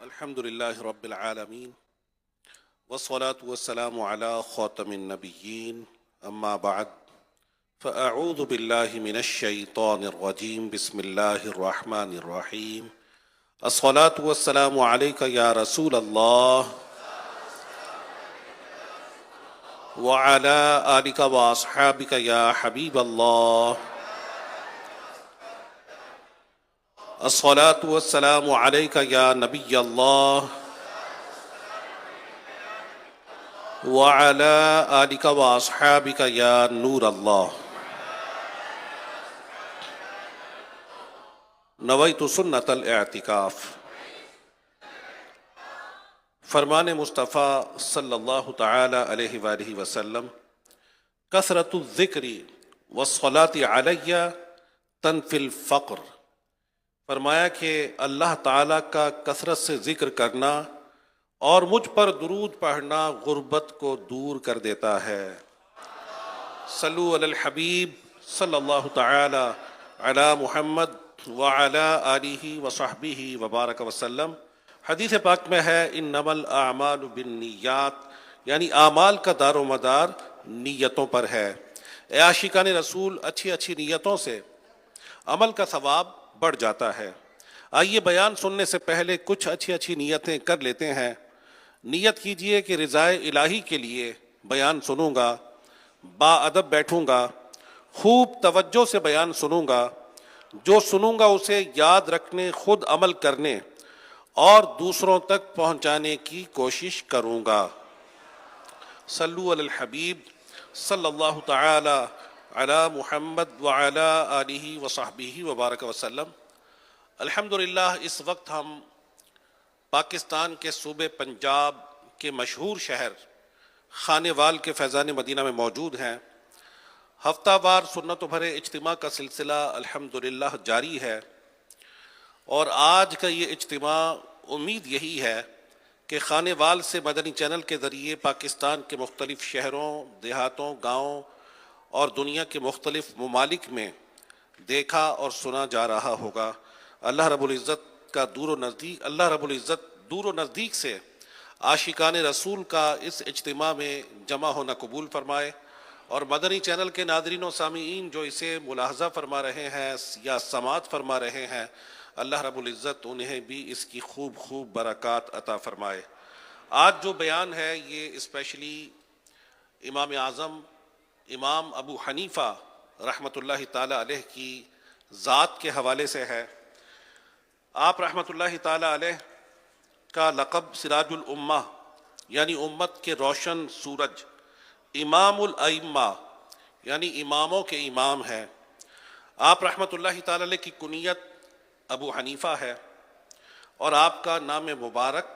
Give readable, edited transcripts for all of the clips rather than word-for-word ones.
الحمد لله رب العالمين والصلاة والسلام على خاتم النبيين أما بعد فأعوذ بالله من الشيطان الرجيم بسم الله الرحمن الرحيم الصلاة والسلام عليك يا رسول الله وعلى آلك وأصحابك يا حبيب الله الصلاة والسلام عليك يا نبي الله وعلى آلك وأصحابك يا نور الله نويت سنة الاعتکاف۔ فرمان مصطفیٰ صلی اللہ تعالی علیہ وآلہ وسلم کثرت الذکر والصلاة علی تنفی الفقر۔ فرمایا کہ اللہ تعالیٰ کا کثرت سے ذکر کرنا اور مجھ پر درود پڑھنا غربت کو دور کر دیتا ہے۔ صلو علی الحبیب صلی اللہ تعالی علی محمد وعلی آلہ وصحبہ وبارک وسلم۔ حدیث پاک میں ہے انما الاعمال بالنیات، یعنی اعمال کا دار و مدار نیتوں پر ہے۔ اے عاشقان رسول، اچھی اچھی نیتوں سے عمل کا ثواب بڑھ جاتا ہے۔ آئیے بیان سننے سے پہلے کچھ اچھی اچھی نیتیں کر لیتے ہیں۔ نیت کیجئے کہ رضائے الہی کے لیے بیان سنوں گا، با ادب بیٹھوں گا، خوب توجہ سے بیان سنوں گا، جو سنوں گا اسے یاد رکھنے، خود عمل کرنے اور دوسروں تک پہنچانے کی کوشش کروں گا۔ صلو علی الحبیب صلی اللہ تعالی علی محمد وعلی آلہ وصحبہ وبارک وسلم۔ الحمدللہ اس وقت ہم پاکستان کے صوبے پنجاب کے مشہور شہر خانے وال کے فیضان مدینہ میں موجود ہیں۔ ہفتہ وار سنت و بھرے اجتماع کا سلسلہ الحمدللہ جاری ہے، اور آج کا یہ اجتماع امید یہی ہے کہ خانے وال سے مدنی چینل کے ذریعے پاکستان کے مختلف شہروں، دیہاتوں، گاؤں اور دنیا کے مختلف ممالک میں دیکھا اور سنا جا رہا ہوگا۔ اللہ رب العزت دور و نزدیک سے عاشقان رسول کا اس اجتماع میں جمع ہونا قبول فرمائے، اور مدنی چینل کے ناظرین و سامعین جو اسے ملاحظہ فرما رہے ہیں یا سماعت فرما رہے ہیں، اللہ رب العزت انہیں بھی اس کی خوب خوب برکات عطا فرمائے۔ آج جو بیان ہے یہ اسپیشلی امام اعظم امام ابو حنیفہ رحمۃ اللہ تعالی علیہ کی ذات کے حوالے سے ہے۔ آپ رحمۃ اللہ تعالی علیہ کا لقب سراج الامہ، یعنی امت کے روشن سورج، امام الائمہ یعنی اماموں کے امام ہیں۔ آپ رحمۃ اللہ تعالی علیہ کی کنیت ابو حنیفہ ہے، اور آپ کا نام مبارک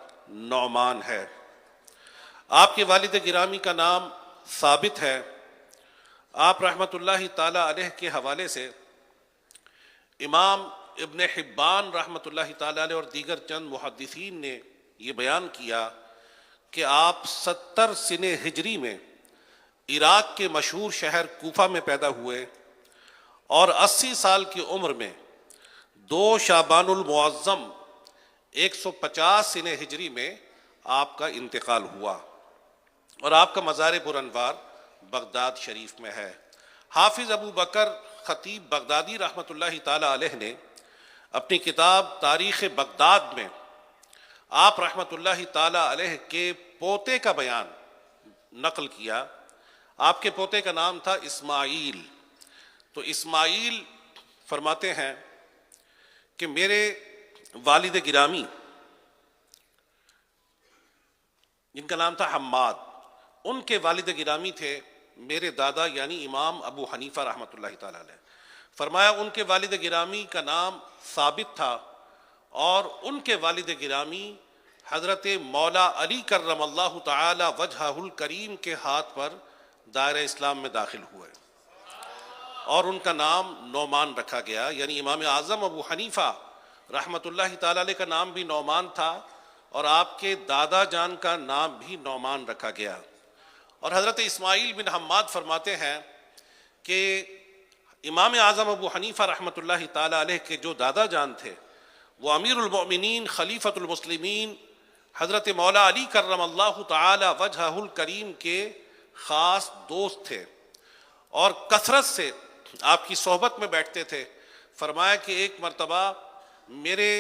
نعمان ہے۔ آپ کے والد گرامی کا نام ثابت ہے۔ آپ رحمۃ اللہ تعالی علیہ کے حوالے سے امام ابن حبان رحمۃ اللہ تعالی علیہ اور دیگر چند محدثین نے یہ بیان کیا کہ آپ 70 سنہ ہجری میں عراق کے مشہور شہر کوفہ میں پیدا ہوئے، اور 80 سال کی عمر میں 2 شعبان المعظم 150 سنہ ہجری میں آپ کا انتقال ہوا، اور آپ کا مزار پرانوار بغداد شریف میں ہے۔ حافظ ابو بکر خطیب بغدادی رحمۃ اللہ تعالی علیہ نے اپنی کتاب تاریخ بغداد میں آپ رحمۃ اللہ تعالی علیہ کے پوتے کا بیان نقل کیا۔ آپ کے پوتے کا نام تھا اسماعیل۔ تو اسماعیل فرماتے ہیں کہ میرے والد گرامی جن کا نام تھا حماد، ان کے والد گرامی تھے میرے دادا یعنی امام ابو حنیفہ رحمۃ اللہ تعالی علیہ۔ فرمایا ان کے والد گرامی کا نام ثابت تھا، اور ان کے والد گرامی حضرت مولا علی کرم اللہ تعالی وجہہ الکریم کے ہاتھ پر دائرہ اسلام میں داخل ہوئے، اور ان کا نام نعمان رکھا گیا، یعنی امام اعظم ابو حنیفہ رحمۃ اللہ تعالی علیہ کا نام بھی نعمان تھا، اور آپ کے دادا جان کا نام بھی نعمان رکھا گیا۔ اور حضرت اسماعیل بن حماد فرماتے ہیں کہ امام اعظم ابو حنیفہ رحمۃ اللہ تعالی علیہ کے جو دادا جان تھے وہ امیر المؤمنین خلیفۃ المسلمین حضرت مولا علی کرم اللہ تعالی وجہہ الکریم کے خاص دوست تھے اور کثرت سے آپ کی صحبت میں بیٹھتے تھے۔ فرمایا کہ ایک مرتبہ میرے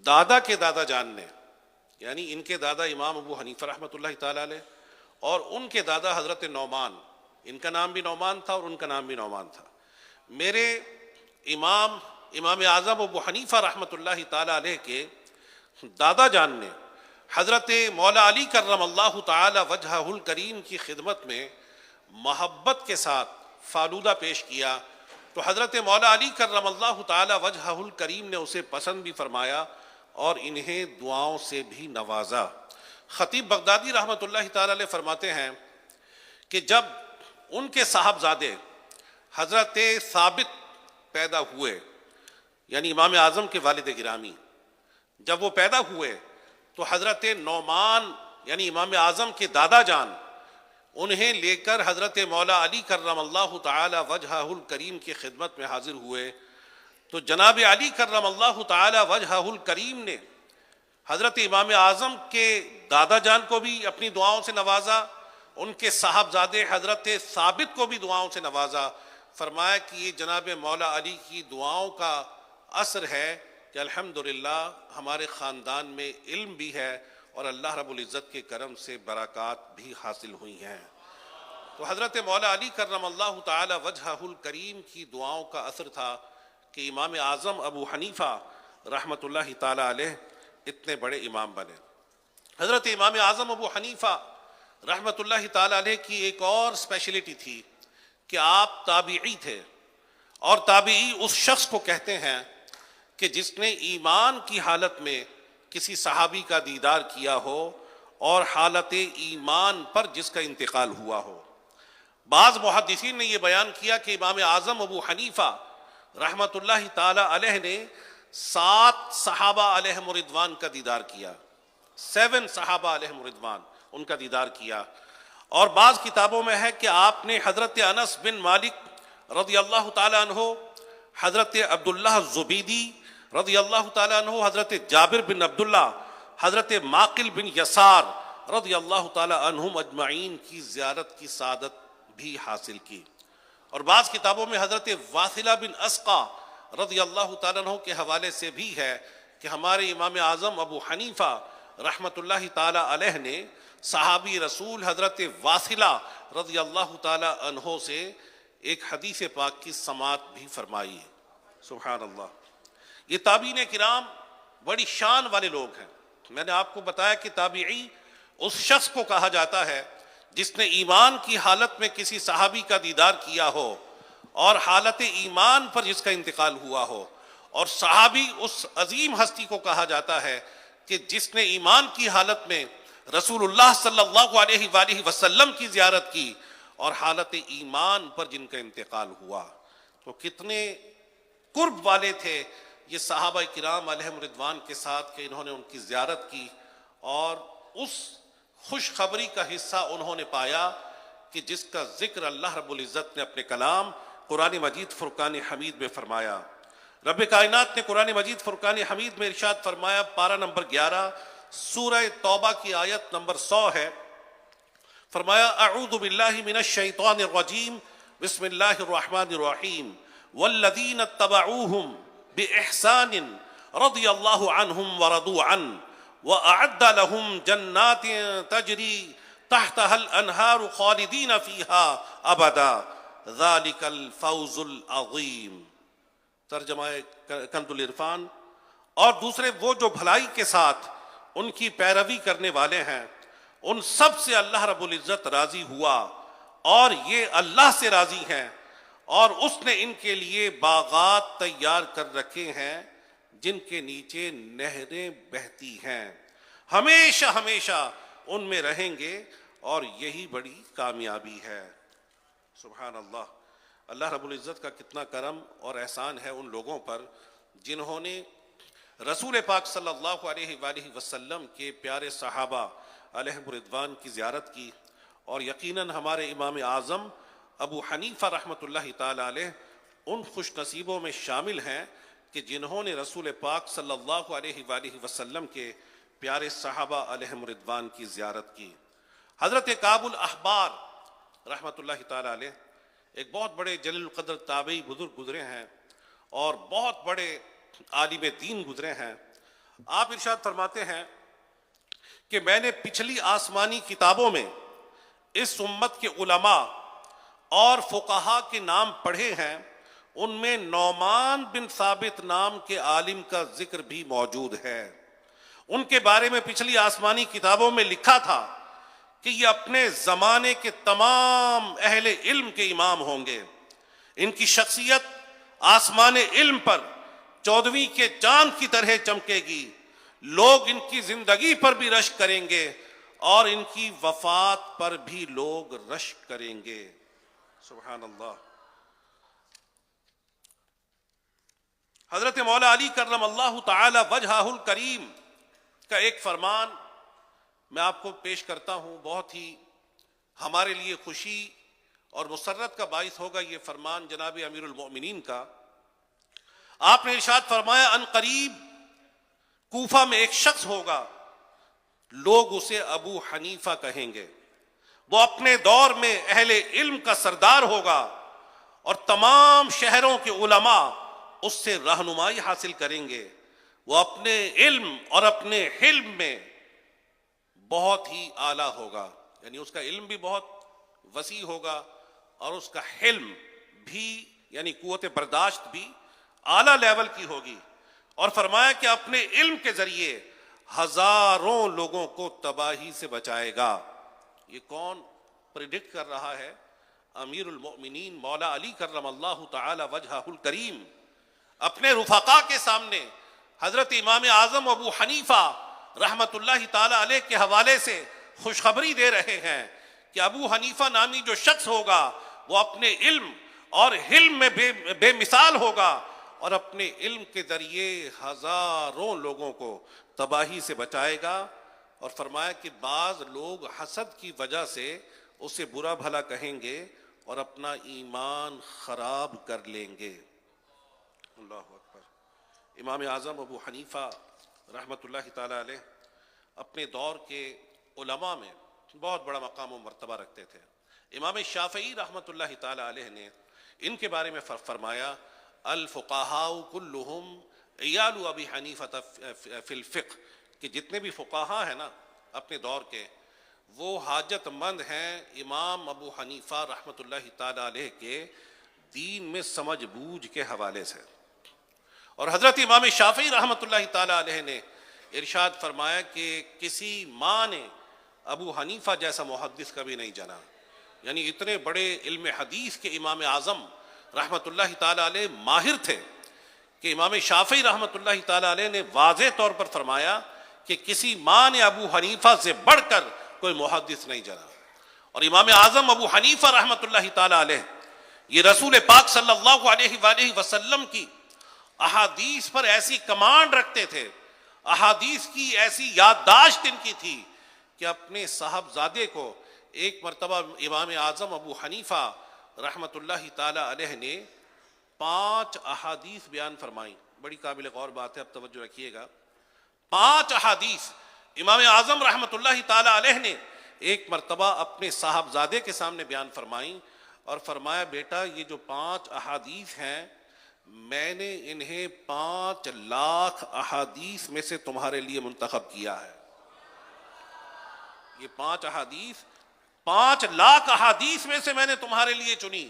دادا کے دادا جان نے، یعنی ان کے دادا امام ابو حنیفہ رحمۃ اللہ تعالی علیہ اور ان کے دادا حضرت نعمان، ان کا نام بھی نعمان تھا اور ان کا نام بھی نعمان تھا، میرے امام اعظم ابو حنیفہ رحمۃ اللہ تعالی علیہ کے دادا جان نے حضرت مولا علی کرم اللہ تعالی وجہہ الکریم کی خدمت میں محبت کے ساتھ فالودہ پیش کیا، تو حضرت مولا علی کرم اللہ تعالی وجہہ الکریم نے اسے پسند بھی فرمایا اور انہیں دعاؤں سے بھی نوازا۔ خطیب بغدادی رحمۃ اللہ تعالی علیہ فرماتے ہیں کہ جب ان کے صاحبزادے حضرت ثابت پیدا ہوئے، یعنی امام اعظم کے والد گرامی، جب وہ پیدا ہوئے تو حضرت نعمان یعنی امام اعظم کے دادا جان انہیں لے کر حضرت مولا علی کرم اللہ تعالی وجہہ الکریم کی خدمت میں حاضر ہوئے، تو جناب علی کرم اللہ تعالی وجہہ الکریم نے حضرت امام اعظم کے دادا جان کو بھی اپنی دعاؤں سے نوازا، ان کے صاحبزادے حضرت ثابت کو بھی دعاؤں سے نوازا۔ فرمایا کہ یہ جناب مولا علی کی دعاؤں کا اثر ہے کہ الحمدللہ ہمارے خاندان میں علم بھی ہے اور اللہ رب العزت کے کرم سے برکات بھی حاصل ہوئی ہیں۔ تو حضرت مولا علی کرم اللہ تعالی وجہہ الکریم کی دعاؤں کا اثر تھا کہ امام اعظم ابو حنیفہ رحمۃ اللہ تعالی علیہ اتنے بڑے امام بنے۔ حضرت امام اعظم ابو حنیفہ رحمۃ اللہ تعالی علیہ کی ایک اور اسپیشلٹی تھی کہ آپ تابعی تھے، اور تابعی اس شخص کو کہتے ہیں کہ جس نے ایمان کی حالت میں کسی صحابی کا دیدار کیا ہو اور حالت ایمان پر جس کا انتقال ہوا ہو۔ بعض محدثین نے یہ بیان کیا کہ امام اعظم ابو حنیفہ رحمۃ اللہ تعالی علیہ نے 7 صحابہ علیہم رضوان کا دیدار کیا، 7 صحابہ علیہم رضوان ان کا دیدار کیا۔ اور بعض کتابوں میں ہے کہ آپ نے حضرت انس بن مالک رضی اللہ تعالی عنہ، حضرت عبداللہ الزبیدی رضی اللہ تعالی عنہ، حضرت جابر بن عبداللہ، حضرت معقل بن یسار رضی اللہ تعالی عنہم اجمعین کی زیارت کی سعادت بھی حاصل کی۔ اور بعض کتابوں میں حضرت واثلہ بن اسقا رضی اللہ تعالیٰ عنہ کے حوالے سے بھی ہے کہ ہمارے امام اعظم ابو حنیفہ رحمۃ اللہ تعالی علیہ نے صحابی رسول حضرت واثلہ رضی اللہ تعالی عنہ سے ایک حدیث پاک کی سماعت بھی فرمائی ہے۔ سبحان اللہ۔ یہ تابعین کرام بڑی شان والے لوگ ہیں۔ میں نے آپ کو بتایا کہ تابعی اس شخص کو کہا جاتا ہے جس نے ایمان کی حالت میں کسی صحابی کا دیدار کیا ہو اور حالت ایمان پر جس کا انتقال ہوا ہو، اور صحابی اس عظیم ہستی کو کہا جاتا ہے کہ جس نے ایمان کی حالت میں رسول اللہ صلی اللہ علیہ وآلہ وسلم کی زیارت کی اور حالت ایمان پر جن کا انتقال ہوا۔ تو کتنے قرب والے تھے یہ صحابہ کرام علیہم رضوان کے ساتھ کہ انہوں نے ان کی زیارت کی اور اس خوشخبری کا حصہ انہوں نے پایا کہ جس کا ذکر اللہ رب العزت نے اپنے کلام قرآن مجید فرقان حمید میں فرمایا۔ رب کائنات نے قرآن مجید فرقان حمید میں ارشاد فرمایا، پارہ نمبر 11 سورہ توبہ کی آیت نمبر 100 ہے، فرمایا اعوذ باللہ من الشیطان الرجیم بسم اللہ الرحمن الرحیم والذین اتبعوہم بإحسان رضی اللہ عنہم ورضوا عنہ وأعد لهم جنات تجری تحتها الأنہار خالدین فیہا ابدا ذالک الفوز العظیم۔ ترجمہ کنز العرفان۔ اور دوسرے وہ جو بھلائی کے ساتھ ان کی پیروی کرنے والے ہیں ان سب سے اللہ رب العزت راضی ہوا اور یہ اللہ سے راضی ہیں، اور اس نے ان کے لیے باغات تیار کر رکھے ہیں جن کے نیچے نہریں بہتی ہیں، ہمیشہ ہمیشہ ان میں رہیں گے اور یہی بڑی کامیابی ہے۔ سبحان اللہ۔ اللہ رب العزت کا کتنا کرم اور احسان ہے ان لوگوں پر جنہوں نے رسول پاک صلی اللہ علیہ وآلہ وسلم کے پیارے صحابہ علیہم رضوان کی زیارت کی، اور یقیناً ہمارے امام اعظم ابو حنیفہ رحمۃ اللہ تعالی علیہ ان خوش نصیبوں میں شامل ہیں کہ جنہوں نے رسول پاک صلی اللہ علیہ وآلہ وسلم کے پیارے صحابہ علیہم رضوان کی زیارت کی۔ حضرت کعب الاحبار رحمۃ اللہ تعالی علیہ ایک بہت بڑے جلیل القدر تابعی بزرگ گزرے ہیں اور بہت بڑے عالم دین گزرے ہیں۔ آپ ارشاد فرماتے ہیں کہ میں نے پچھلی آسمانی کتابوں میں اس امت کے علماء اور فقہا کے نام پڑھے ہیں، ان میں نعمان بن ثابت نام کے عالم کا ذکر بھی موجود ہے۔ ان کے بارے میں پچھلی آسمانی کتابوں میں لکھا تھا کہ یہ اپنے زمانے کے تمام اہل علم کے امام ہوں گے۔ ان کی شخصیت آسمان علم پر 14ویں کے چاند کی طرح چمکے گی، لوگ ان کی زندگی پر بھی رشک کریں گے اور ان کی وفات پر بھی لوگ رشک کریں گے۔ سبحان اللہ۔ حضرت مولا علی کرم اللہ تعالی وجہہ الکریم کا ایک فرمان میں آپ کو پیش کرتا ہوں، بہت ہی ہمارے لیے خوشی اور مسرت کا باعث ہوگا یہ فرمان جناب امیر المؤمنین کا۔ آپ نے ارشاد فرمایا ان قریب کوفہ میں ایک شخص ہوگا، لوگ اسے ابو حنیفہ کہیں گے، وہ اپنے دور میں اہل علم کا سردار ہوگا اور تمام شہروں کے علماء اس سے رہنمائی حاصل کریں گے۔ وہ اپنے علم اور اپنے حلم میں بہت ہی اعلیٰ ہوگا، یعنی اس کا علم بھی بہت وسیع ہوگا اور اس کا حلم بھی یعنی قوت برداشت بھی اعلیٰ لیول کی ہوگی۔ اور فرمایا کہ اپنے علم کے ذریعے ہزاروں لوگوں کو تباہی سے بچائے گا۔ یہ کون پریڈکٹ کر رہا ہے؟ امیر المؤمنین مولا علی کرم اللہ تعالی وجہہ الکریم اپنے رفقا کے سامنے حضرت امام اعظم ابو حنیفہ رحمت اللہ تعالی علیہ کے حوالے سے خوشخبری دے رہے ہیں کہ ابو حنیفہ نامی جو شخص ہوگا وہ اپنے علم اور حلم میں بے مثال ہوگا اور اپنے علم کے ذریعے ہزاروں لوگوں کو تباہی سے بچائے گا۔ اور فرمایا کہ بعض لوگ حسد کی وجہ سے اسے برا بھلا کہیں گے اور اپنا ایمان خراب کر لیں گے۔ اللہ اکبر۔ امام اعظم ابو حنیفہ رحمت اللہ تعالی علیہ اپنے دور کے علماء میں بہت بڑا مقام و مرتبہ رکھتے تھے۔ امام شافعی رحمت اللہ تعالی علیہ نے ان کے بارے میں فرمایا الفقہاء کلہم عیال ابی حنیفہ فی الفقہ، کہ جتنے بھی فقہا ہیں نا اپنے دور کے وہ حاجت مند ہیں امام ابو حنیفہ رحمت اللہ تعالی علیہ کے دین میں سمجھ بوجھ کے حوالے سے۔ اور حضرت امام شافعی رحمت اللہ تعالی علیہ نے ارشاد فرمایا کہ کسی ماں نے ابو حنیفہ جیسا محدث کبھی نہیں جنا، یعنی اتنے بڑے علم حدیث کے امام اعظم رحمت اللہ تعالی علیہ ماہر تھے کہ امام شافعی رحمت اللہ تعالی علیہ نے واضح طور پر فرمایا کہ کسی ماں نے ابو حنیفہ سے بڑھ کر کوئی محدث نہیں جنا۔ اور امام اعظم ابو حنیفہ رحمت اللہ تعالی علیہ یہ رسول پاک صلی اللہ علیہ وآلہ وسلم کی احادیث پر ایسی کمانڈ رکھتے تھے، احادیث کی ایسی یادداشت ان کی تھی کہ اپنے صاحبزادے کو ایک مرتبہ امام اعظم ابو حنیفہ رحمت اللہ تعالی علیہ نے 5 احادیث بیان فرمائی۔ بڑی قابل غور بات ہے، اب توجہ رکھیے گا۔ 5 احادیث امام اعظم رحمت اللہ تعالی علیہ نے ایک مرتبہ اپنے صاحبزادے کے سامنے بیان فرمائی اور فرمایا بیٹا یہ جو 5 احادیث ہیں میں نے انہیں 5 لاکھ احادیث میں سے تمہارے لیے منتخب کیا ہے۔ یہ 5 احادیث 5 لاکھ احادیث میں سے میں نے تمہارے لیے چنی،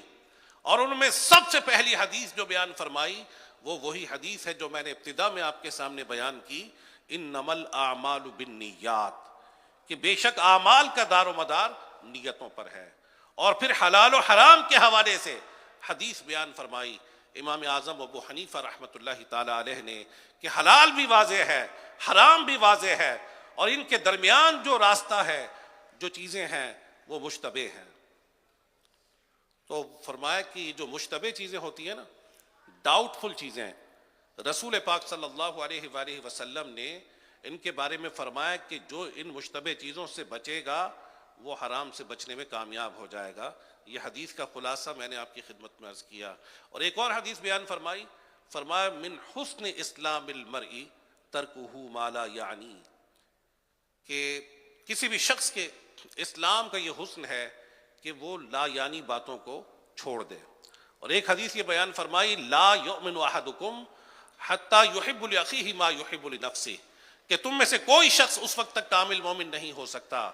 اور ان میں سب سے پہلی حدیث جو بیان فرمائی وہ وہی حدیث ہے جو میں نے ابتدا میں آپ کے سامنے بیان کی، انما الاعمال بالنیات، کہ بے شک اعمال کا دار و مدار نیتوں پر ہے۔ اور پھر حلال و حرام کے حوالے سے حدیث بیان فرمائی امام اعظم ابو حنیفہ رحمت اللہ تعالی علیہ نے کہ حلال بھی واضح ہے، حرام بھی واضح ہے، اور ان کے درمیان جو راستہ ہے، جو چیزیں ہیں وہ مشتبہ ہیں۔ تو فرمایا کہ جو مشتبہ چیزیں ہوتی ہیں نا، ڈاؤٹ فل چیزیں، رسول پاک صلی اللہ علیہ وآلہ وسلم نے ان کے بارے میں فرمایا کہ جو ان مشتبہ چیزوں سے بچے گا وہ حرام سے بچنے میں کامیاب ہو جائے گا۔ یہ حدیث کا خلاصہ میں نے آپ کی خدمت میں عرض کیا۔ اور ایک اور حدیث بیان فرمائی، فرمایا من حسن اسلام المرء ترکہ ما لا یعنی، کہ کسی بھی شخص کے اسلام کا یہ حسن ہے کہ وہ لا یعنی باتوں کو چھوڑ دے. اور ایک حدیث یہ بیان فرمائی لا یؤمن احدکم حتی یحب لاخیہ ما یحب لنفسہ، کہ تم میں سے کوئی شخص اس وقت تک کامل مومن نہیں ہو سکتا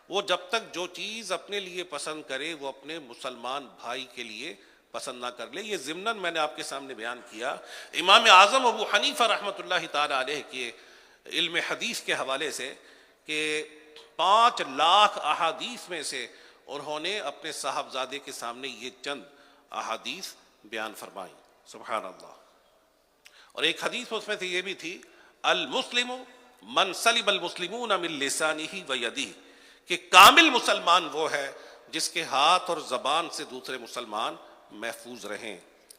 وہ جب تک جو چیز اپنے لیے پسند کرے وہ اپنے مسلمان بھائی کے لیے پسند نہ کر لے. یہ ضمناً میں نے آپ کے سامنے بیان کیا امام اعظم ابو حنیفہ رحمۃ اللہ تعالی علیہ کے علم حدیث کے حوالے سے کہ 5 لاکھ احادیث میں سے انہوں نے اپنے صاحبزادے کے سامنے یہ چند احادیث بیان فرمائی. سبحان اللہ. اور ایک حدیث اس میں سے یہ بھی تھی المسلم من سلب المسلمون من لسانہ و یدہ، کہ کامل مسلمان وہ ہے جس کے ہاتھ اور زبان سے دوسرے مسلمان محفوظ رہیں.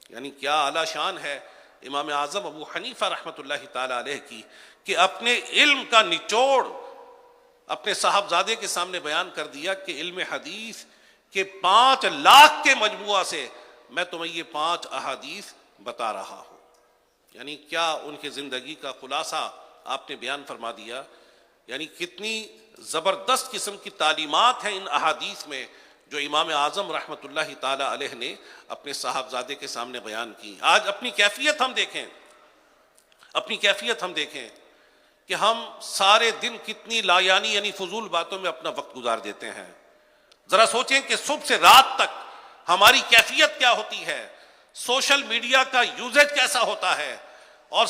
یعنی کیا اعلیٰ شان ہے امام اعظم ابو حنیفہ رحمۃ اللہ تعالی علیہ کی کہ اپنے علم کا نچوڑ اپنے صاحبزادے کے سامنے بیان کر دیا کہ علم حدیث کے 5 لاکھ کے مجموعہ سے میں تمہیں یہ 5 احادیث بتا رہا ہوں. یعنی کیا ان کی زندگی کا خلاصہ آپ نے بیان فرما دیا. یعنی کتنی زبردست قسم کی تعلیمات ہیں ان احادیث میں جو امام اعظم رحمۃ اللہ تعالی علیہ نے اپنے صاحبزادے کے سامنے بیان کی. آج اپنی کیفیت ہم دیکھیں کہ ہم سارے دن کتنی لا یعنی فضول باتوں میں اپنا وقت گزار دیتے ہیں. ذرا سوچیں کہ صبح سے رات تک ہماری کیفیت کیا ہوتی ہے، سوشل میڈیا کا یوزیج کیسا ہوتا ہے، اور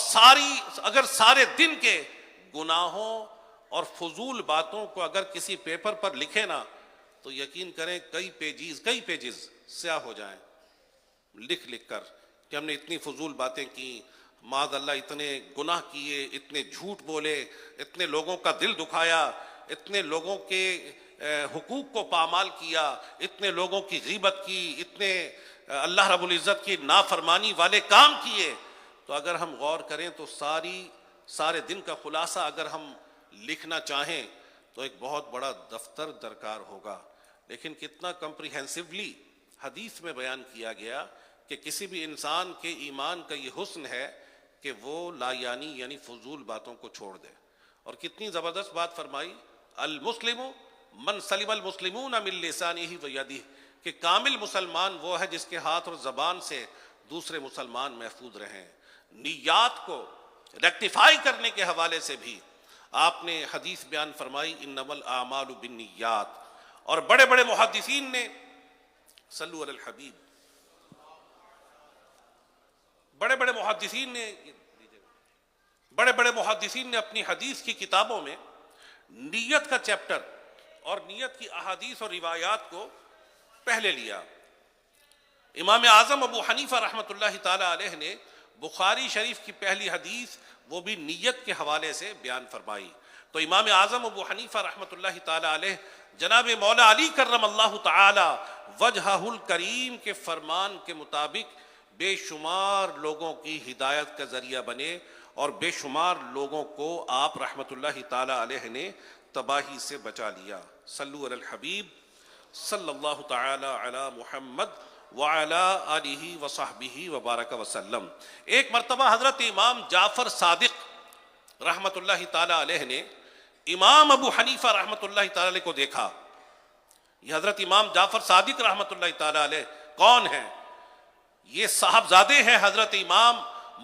اگر سارے دن کے گناہوں اور فضول باتوں کو اگر کسی پیپر پر لکھے نا تو یقین کریں کئی پیجز سیاہ ہو جائیں لکھ کر کہ ہم نے اتنی فضول باتیں کی، معاذ اللہ اتنے گناہ کیے، اتنے جھوٹ بولے، اتنے لوگوں کا دل دکھایا، اتنے لوگوں کے حقوق کو پامال کیا، اتنے لوگوں کی غیبت کی، اتنے اللہ رب العزت کی نافرمانی والے کام کیے. تو اگر ہم غور کریں تو سارے دن کا خلاصہ اگر ہم لکھنا چاہیں تو ایک بہت بڑا دفتر درکار ہوگا. لیکن کتنا کمپریہنسولی حدیث میں بیان کیا گیا کہ کسی بھی انسان کے ایمان کا یہ حسن ہے کہ وہ لا یعنی فضول باتوں کو چھوڑ دے. اور کتنی زبردست بات فرمائی المسلم من سلم المسلمون من لسانہ و یدہ، کہ کامل مسلمان وہ ہے جس کے ہاتھ اور زبان سے دوسرے مسلمان محفوظ رہیں. نیات کو ریکٹیفائی کرنے کے حوالے سے بھی آپ نے حدیث بیان فرمائی انما الاعمال بالنیات. اور بڑے بڑے محدثین نے صلو علی الحبیب بڑے بڑے محدثین نے اپنی حدیث کی کتابوں میں نیت کا چیپٹر اور نیت کی احادیث اور روایات کو پہلے لیا. امام اعظم ابو حنیفہ رحمۃ اللہ تعالی علیہ نے بخاری شریف کی پہلی حدیث وہ بھی نیت کے حوالے سے بیان فرمائی. تو امام اعظم ابو حنیفہ رحمۃ اللہ تعالی علیہ جناب مولا علی کرم اللہ تعالی وجہہ الکریم کے فرمان کے مطابق بے شمار لوگوں کی ہدایت کا ذریعہ بنے اور بے شمار لوگوں کو آپ رحمۃ اللہ تعالی علیہ نے تباہی سے بچا لیا. صلو علی الحبیب صلی اللہ تعالی علی محمد وعلی آلہ وصحبہ وبارک وسلم. ایک مرتبہ حضرت امام جعفر صادق رحمۃ اللہ تعالی علیہ نے امام ابو حنیفہ رحمۃ اللہ تعالی علیہ کو دیکھا. یہ حضرت امام جعفر صادق رحمۃ اللہ تعالی علیہ کون ہیں؟ یہ صاحبزادے ہیں حضرت امام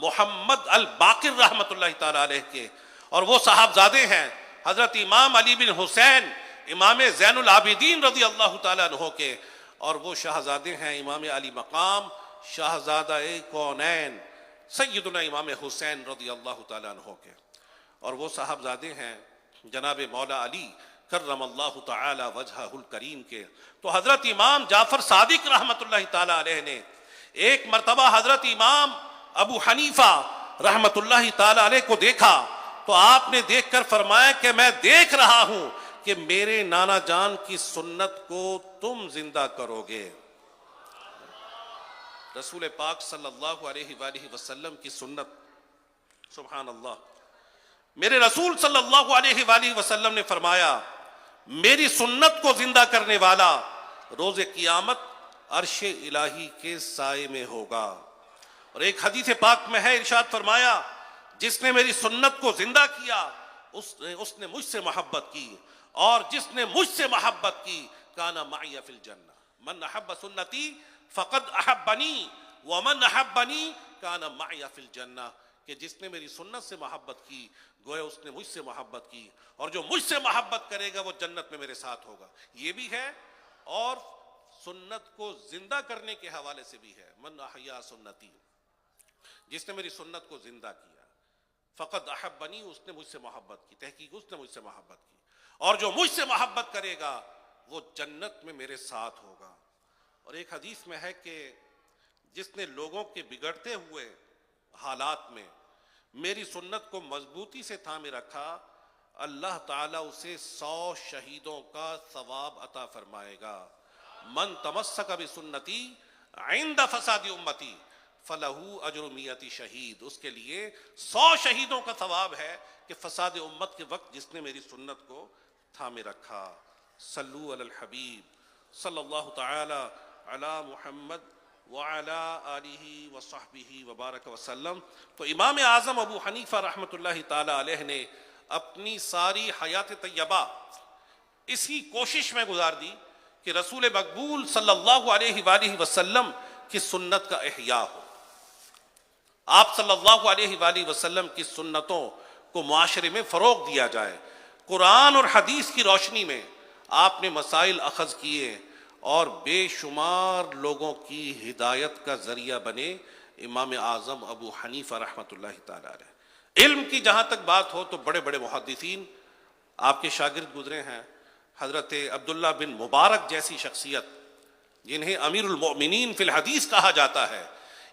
محمد الباقر رحمۃ اللہ تعالی علیہ کے، اور وہ صاحبزادے ہیں حضرت امام علی بن حسین امام زین العابدین رضی اللہ تعالی عنہ کے، اور وہ شہزادے ہیں امام علی مقام شہزادہ کونین سیدنا امام حسین رضی اللہ تعالی عنہ کے، اور وہ صاحبزادے ہیں جناب مولا علی کرم اللہ تعالی وجہہ الکریم کے. تو حضرت امام جعفر صادق رحمۃ اللہ تعالی علیہ نے ایک مرتبہ حضرت امام ابو حنیفہ رحمۃ اللہ تعالی علیہ کو دیکھا تو آپ نے دیکھ کر فرمایا کہ میں دیکھ رہا ہوں کہ میرے نانا جان کی سنت کو تم زندہ کرو گے. رسول پاک صلی اللہ علیہ وآلہ وسلم کی سنت، سبحان اللہ، میرے رسول صلی اللہ علیہ وآلہ وسلم نے فرمایا میری سنت کو زندہ کرنے والا روز قیامت عرش الہی کے سائے میں ہوگا. اور ایک حدیث پاک میں ہے، ارشاد فرمایا جس نے میری سنت کو زندہ کیا اس نے مجھ سے محبت کی، اور جس نے مجھ سے محبت کی کان معی فی الجنہ، من احب سنتی فقد احبنی ومن احبنی کان معی فی الجنہ، کہ جس نے میری سنت سے محبت کی گویا اس نے مجھ سے محبت کی، اور جو مجھ سے محبت کرے گا وہ جنت میں میرے ساتھ ہوگا۔ یہ بھی ہے، اور سنت کو زندہ کرنے کے حوالے سے بھی ہے، من احیا سنتی، جس نے میری سنت کو زندہ کیا فقط احبنی، اس نے مجھ سے محبت کی، تحقیق اس نے مجھ سے محبت کی، اور جو مجھ سے محبت کرے گا وہ جنت میں میرے ساتھ ہوگا۔ اور ایک حدیث میں ہے کہ جس نے لوگوں کے بگڑتے ہوئے حالات میں میری سنت کو مضبوطی سے تھامے رکھا، اللہ تعالیٰ اسے 100 شہیدوں کا ثواب عطا فرمائے گا۔ من تمسک بسنتی عند فساد امتی فلہو اجر 100 شہید، اس کے لیے 100 شہیدوں کا ثواب ہے کہ فساد امت کے وقت جس نے میری سنت کو تھامے رکھا۔ صلو علی الحبیب صلی اللہ تعالی علی محمد وعلی آلہ وصحبہ وبارک وسلم۔ تو امام اعظم ابو حنیفہ رحمۃ اللہ تعالی علیہ نے اپنی ساری حیات طیبہ اسی کوشش میں گزار دی کہ رسول مقبول صلی اللہ علیہ وآلہ وسلم کی سنت کا احیاء ہو، آپ صلی اللہ علیہ وآلہ وسلم کی سنتوں کو معاشرے میں فروغ دیا جائے۔ قرآن اور حدیث کی روشنی میں آپ نے مسائل اخذ کیے اور بے شمار لوگوں کی ہدایت کا ذریعہ بنے امام اعظم ابو حنیفہ رحمۃ اللہ تعالی علیہ۔ علم کی جہاں تک بات ہو تو بڑے بڑے محدثین آپ کے شاگرد گزرے ہیں، حضرت عبداللہ بن مبارک جیسی شخصیت جنہیں امیر المؤمنین فی الحدیث کہا جاتا ہے،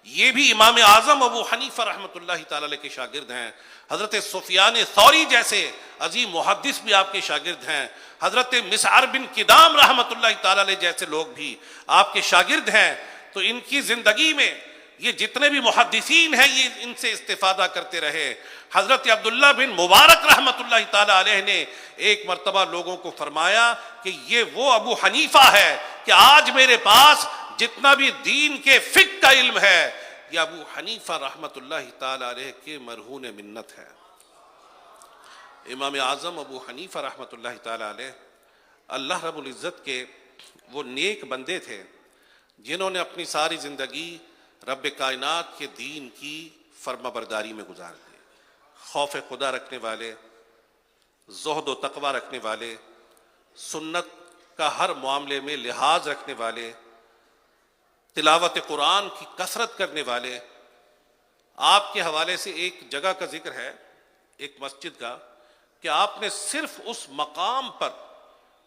یہ بھی امام اعظم ابو حنیفہ رحمۃ اللہ تعالی علیہ کے شاگرد ہیں۔ حضرت سفیان ثوری جیسے عظیم محدث بھی آپ کے شاگرد ہیں، حضرت مسعر بن کدام رحمۃ اللہ تعالی علیہ جیسے لوگ بھی آپ کے شاگرد ہیں۔ تو ان کی زندگی میں یہ جتنے بھی محدثین ہیں یہ ان سے استفادہ کرتے رہے۔ حضرت عبداللہ بن مبارک رحمۃ اللہ تعالی علیہ نے ایک مرتبہ لوگوں کو فرمایا کہ یہ وہ ابو حنیفہ ہے کہ آج میرے پاس جتنا بھی دین کے فقہ کا علم ہے یہ ابو حنیفہ رحمۃ اللہ تعالی علیہ کے مرہون منت ہے۔ امام اعظم ابو حنیفہ رحمۃ اللہ تعالی علیہ اللہ رب العزت کے وہ نیک بندے تھے جنہوں نے اپنی ساری زندگی رب کائنات کے دین کی فرما برداری میں گزار دی، خوف خدا رکھنے والے، زہد و تقوی رکھنے والے، سنت کا ہر معاملے میں لحاظ رکھنے والے، تلاوت قرآن کی کثرت کرنے والے۔ آپ کے حوالے سے ایک جگہ کا ذکر ہے، ایک مسجد کا، کہ آپ نے صرف اس مقام پر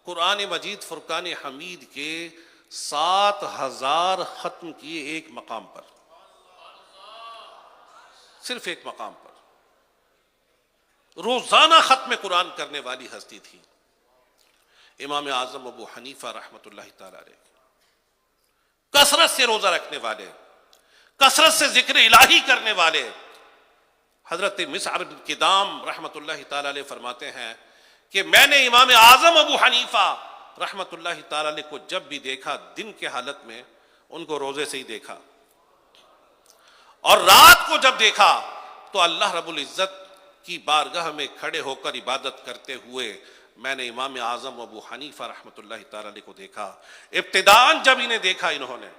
قرآن مجید فرقان حمید کے 7000 ختم کیے، ایک مقام پر، صرف ایک مقام پر روزانہ ختم قرآن کرنے والی ہستی تھی امام اعظم ابو حنیفہ رحمۃ اللہ تعالی علیہ۔ کثرت سے روزہ رکھنے والے، کثرت سے ذکر الہی کرنے والے۔ حضرت مسعر بن کدام رحمۃ اللہ تعالی علیہ فرماتے ہیں کہ میں نے امام اعظم ابو حنیفہ رحمۃ اللہ تعالی علیہ کو جب بھی دیکھا دن کے حالت میں ان کو روزے سے ہی دیکھا، اور رات کو جب دیکھا تو اللہ رب العزت کی بارگاہ میں کھڑے ہو کر عبادت کرتے ہوئے میں نے امام اعظم ابو حنیفہ رحمۃ اللہ تعالی علیہ کو دیکھا۔ ابتداءً جب انہیں دیکھا، انہوں نے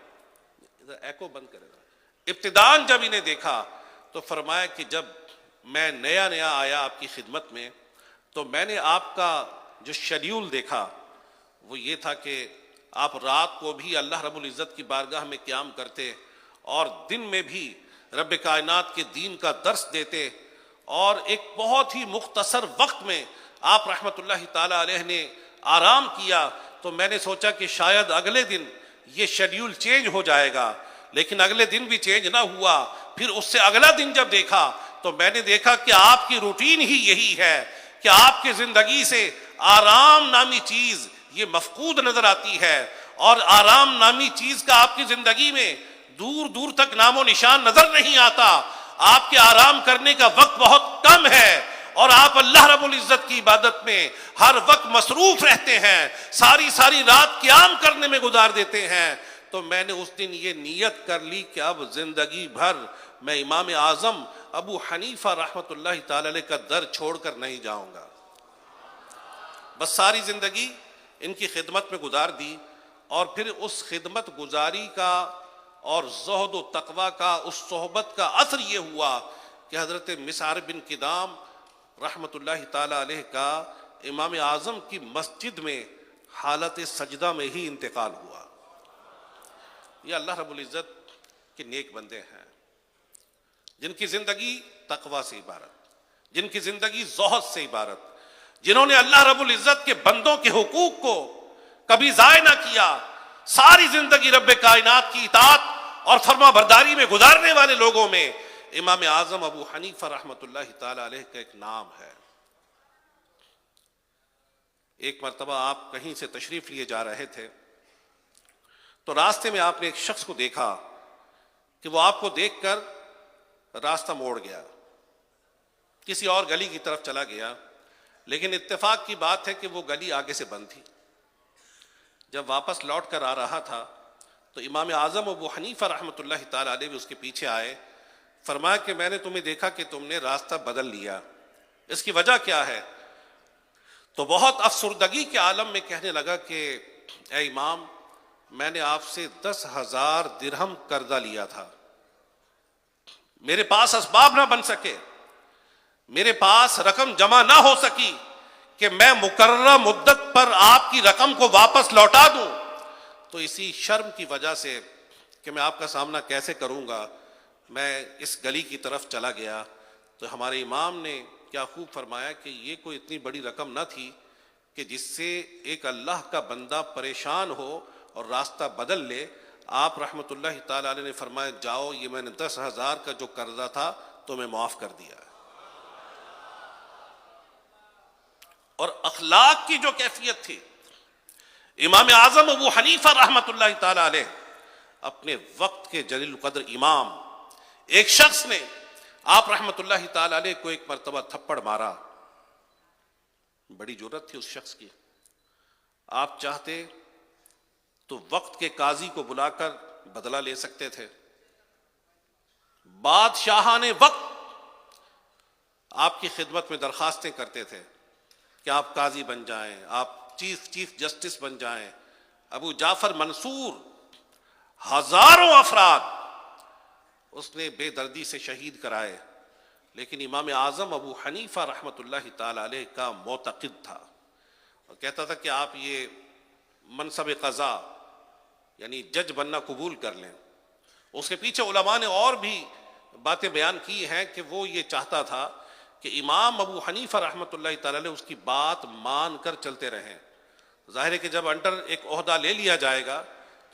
ایکو بند کرے گا، ابتداءً جب انہیں دیکھا تو فرمایا کہ جب میں نیا آیا آپ کی خدمت میں تو میں نے آپ کا جو شیڈیول دیکھا وہ یہ تھا کہ آپ رات کو بھی اللہ رب العزت کی بارگاہ میں قیام کرتے اور دن میں بھی رب کائنات کے دین کا درس دیتے، اور ایک بہت ہی مختصر وقت میں آپ رحمت اللہ تعالی علیہ نے آرام کیا۔ تو میں نے سوچا کہ شاید اگلے دن یہ شیڈیول چینج ہو جائے گا، لیکن اگلے دن بھی چینج نہ ہوا۔ پھر اس سے اگلا دن جب دیکھا تو میں نے دیکھا کہ آپ کی روٹین ہی یہی ہے کہ آپ کی زندگی سے آرام نامی چیز یہ مفقود نظر آتی ہے، اور آرام نامی چیز کا آپ کی زندگی میں دور دور تک نام و نشان نظر نہیں آتا۔ آپ کے آرام کرنے کا وقت بہت کم ہے، اور آپ اللہ رب العزت کی عبادت میں ہر وقت مصروف رہتے ہیں، ساری رات قیام کرنے میں گزار دیتے ہیں۔ تو میں نے اس دن یہ نیت کر لی کہ اب زندگی بھر میں امام اعظم ابو حنیفہ رحمۃ اللہ تعالی علیہ کا در چھوڑ کر نہیں جاؤں گا. بس ساری زندگی ان کی خدمت میں گزار دی. اور پھر اس خدمت گزاری کا اور زہد و تقوی کا، اس صحبت کا اثر یہ ہوا کہ حضرت مسعر بن کدام رحمۃ اللہ تعالی علیہ کا امام اعظم کی مسجد میں حالت سجدہ میں ہی انتقال ہوا. یہ اللہ رب العزت کے نیک بندے ہیں جن کی زندگی تقوی سے عبارت، جن کی زندگی زہد سے عبارت، جنہوں نے اللہ رب العزت کے بندوں کے حقوق کو کبھی ضائع نہ کیا. ساری زندگی رب کائنات کی اطاعت اور فرما برداری میں گزارنے والے لوگوں میں امام اعظم ابو حنیفہ رحمۃ اللہ تعالی علیہ کا ایک نام ہے. ایک مرتبہ آپ کہیں سے تشریف لیے جا رہے تھے تو راستے میں آپ نے ایک شخص کو دیکھا کہ وہ آپ کو دیکھ کر راستہ موڑ گیا، کسی اور گلی کی طرف چلا گیا. لیکن اتفاق کی بات ہے کہ وہ گلی آگے سے بند تھی. جب واپس لوٹ کر آ رہا تھا تو امام اعظم ابو حنیفہ رحمۃ اللہ تعالی علیہ بھی اس کے پیچھے آئے. فرمایا کہ میں نے تمہیں دیکھا کہ تم نے راستہ بدل لیا، اس کی وجہ کیا ہے؟ تو بہت افسردگی کے عالم میں کہنے لگا کہ اے امام، میں نے آپ سے 10,000 درہم قرضہ لیا تھا، میرے پاس اسباب نہ بن سکے، میرے پاس رقم جمع نہ ہو سکی کہ میں مقررہ مدت پر آپ کی رقم کو واپس لوٹا دوں. تو اسی شرم کی وجہ سے کہ میں آپ کا سامنا کیسے کروں گا، میں اس گلی کی طرف چلا گیا. تو ہمارے امام نے کیا خوب فرمایا کہ یہ کوئی اتنی بڑی رقم نہ تھی کہ جس سے ایک اللہ کا بندہ پریشان ہو اور راستہ بدل لے. آپ رحمۃ اللہ تعالی علیہ نے فرمایا جاؤ، یہ میں نے 10,000 کا جو قرضہ تھا تو میں معاف کر دیا. اور اخلاق کی جو کیفیت تھی، امام اعظم ابو حنیفہ رحمۃ اللہ تعالی علیہ اپنے وقت کے جلیل القدر امام، ایک شخص نے آپ رحمۃ اللہ تعالی علیہ کو ایک مرتبہ تھپڑ مارا. بڑی جرأت تھی اس شخص کی. آپ چاہتے تو وقت کے قاضی کو بلا کر بدلہ لے سکتے تھے. بادشاہان وقت آپ کی خدمت میں درخواستیں کرتے تھے کہ آپ قاضی بن جائیں، آپ چیف جسٹس بن جائیں. ابو جعفر منصور ہزاروں افراد اس نے بے دردی سے شہید کرائے، لیکن امام اعظم ابو حنیفہ رحمۃ اللہ تعالی علیہ کا معتقد تھا اور کہتا تھا کہ آپ یہ منصب قضا یعنی جج بننا قبول کر لیں. اس کے پیچھے علماء نے اور بھی باتیں بیان کی ہیں کہ وہ یہ چاہتا تھا کہ امام ابو حنیفہ رحمۃ اللہ تعالی علیہ اس کی بات مان کر چلتے رہیں. ظاہر ہے کہ جب انڈر ایک عہدہ لے لیا جائے گا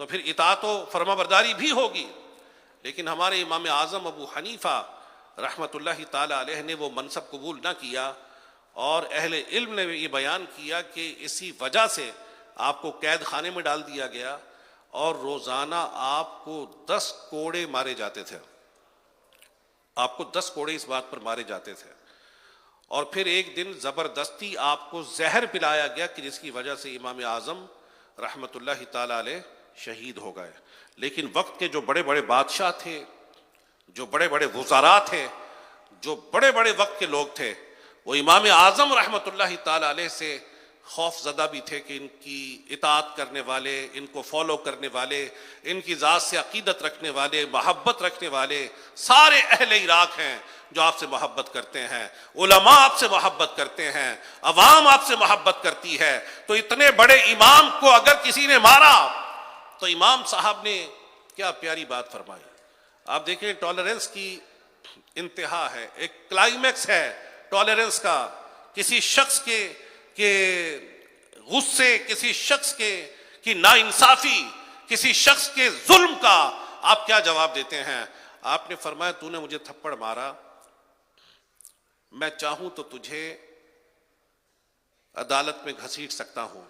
تو پھر اطاعت و فرما برداری بھی ہوگی. لیکن ہمارے امام اعظم ابو حنیفہ رحمۃ اللہ تعالی علیہ نے وہ منصب قبول نہ کیا، اور اہل علم نے یہ بیان کیا کہ اسی وجہ سے آپ کو قید خانے میں ڈال دیا گیا اور روزانہ آپ کو 10 کوڑے مارے جاتے تھے. آپ کو 10 کوڑے اس بات پر مارے جاتے تھے. اور پھر ایک دن زبردستی آپ کو زہر پلایا گیا کہ جس کی وجہ سے امام اعظم رحمۃ اللہ تعالی علیہ شہید ہو گئے. لیکن وقت کے جو بڑے بڑے بادشاہ تھے، جو بڑے بڑے وزراء تھے، جو بڑے بڑے وقت کے لوگ تھے، وہ امام اعظم رحمۃ اللہ تعالی علیہ سے خوف زدہ بھی تھے کہ ان کی اطاعت کرنے والے، ان کو فالو کرنے والے، ان کی ذات سے عقیدت رکھنے والے، محبت رکھنے والے سارے اہل عراق ہیں جو آپ سے محبت کرتے ہیں، علماء آپ سے محبت کرتے ہیں، عوام آپ سے محبت کرتی ہے. تو اتنے بڑے امام کو اگر کسی نے مارا تو امام صاحب نے کیا پیاری بات فرمائی. آپ دیکھیں ٹالرنس کی انتہا ہے، ایک کلائمیکس ہے ٹالرنس کا. کسی شخص کے غصے، کسی شخص کی ناانصافی، کسی شخص کے ظلم کا آپ کیا جواب دیتے ہیں؟ آپ نے فرمایا تو نے مجھے تھپڑ مارا، میں چاہوں تو تجھے عدالت میں گھسیٹ سکتا ہوں.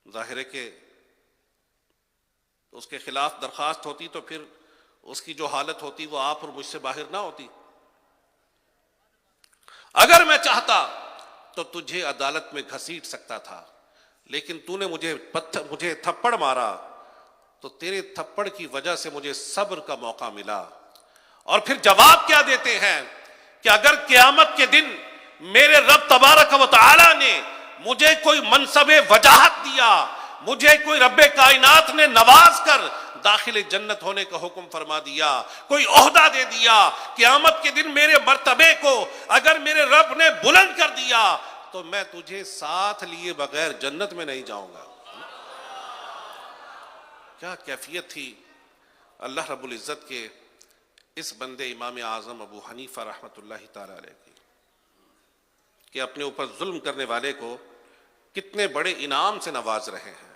ظاہر ہے کہ اس کے خلاف درخواست ہوتی تو پھر اس کی جو حالت ہوتی وہ آپ اور مجھ سے باہر نہ ہوتی. اگر میں چاہتا تو تجھے عدالت میں گھسیٹ سکتا تھا، لیکن تو نے مجھے تھپڑ مارا تو تیرے تھپڑ کی وجہ سے مجھے صبر کا موقع ملا. اور پھر جواب کیا دیتے ہیں کہ اگر قیامت کے دن میرے رب تبارک و تعالی نے مجھے کوئی منصب وجاہت دیا, مجھے کوئی رب کائنات نے نواز کر داخل جنت ہونے کا حکم فرما دیا, کوئی عہدہ دے دیا, قیامت کے دن میرے مرتبے کو اگر میرے رب نے بلند کر دیا تو میں تجھے ساتھ لیے بغیر جنت میں نہیں جاؤں گا. کیا کیفیت تھی اللہ رب العزت کے اس بندے امام اعظم ابو حنیفہ رحمۃ اللہ تعالی علیہ کی, کہ اپنے اوپر ظلم کرنے والے کو کتنے بڑے انعام سے نواز رہے ہیں.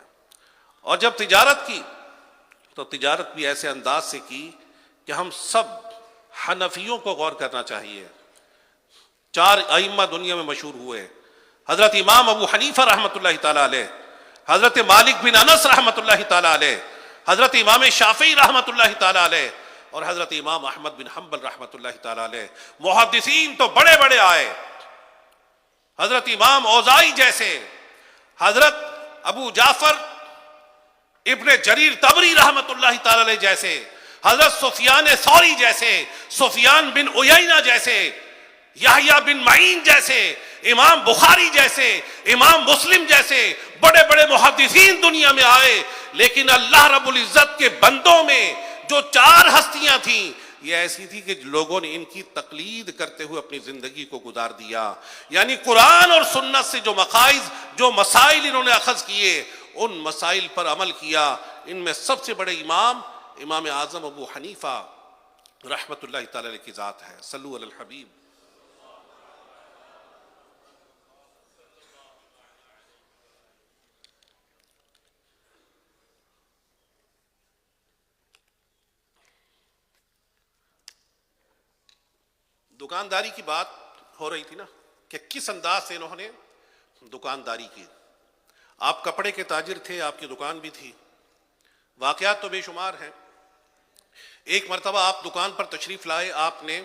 اور جب تجارت کی تو تجارت بھی ایسے انداز سے کی کہ ہم سب حنفیوں کو غور کرنا چاہیے. 4 ائمہ دنیا میں مشہور ہوئے, حضرت امام ابو حنیفہ رحمۃ اللہ تعالی علیہ, حضرت مالک بن انس رحمۃ اللہ تعالی علیہ, حضرت امام شافعی رحمۃ اللہ تعالی علیہ, اور حضرت امام احمد بن حنبل رحمۃ اللہ تعالی علیہ. محدثین تو بڑے بڑے آئے, حضرت امام اوزائی جیسے, حضرت ابو جعفر ابن جریر طبری رحمۃ اللہ تعالی علیہ جیسے, حضرت سفیان ثوری جیسے, سفیان بن عیینہ جیسے, یحییٰ بن معین جیسے, امام بخاری جیسے, امام مسلم جیسے بڑے بڑے محدثین دنیا میں آئے. لیکن اللہ رب العزت کے بندوں میں جو 4 ہستیاں تھیں یہ ایسی تھی کہ لوگوں نے ان کی تقلید کرتے ہوئے اپنی زندگی کو گزار دیا. یعنی قرآن اور سنت سے جو مقاصد جو مسائل انہوں نے اخذ کیے ان مسائل پر عمل کیا. ان میں سب سے بڑے امام اعظم ابو حنیفہ رحمۃ اللہ تعالی علیہ کی ذات ہے. صلو علی الحبیب. دکانداری کی بات ہو رہی تھی نا کہ کس انداز سے انہوں نے دکانداری کی. آپ کپڑے کے تاجر تھے, آپ کی دکان بھی تھی, واقعات تو بے شمار ہیں. ایک مرتبہ آپ دکان پر تشریف لائے, آپ نے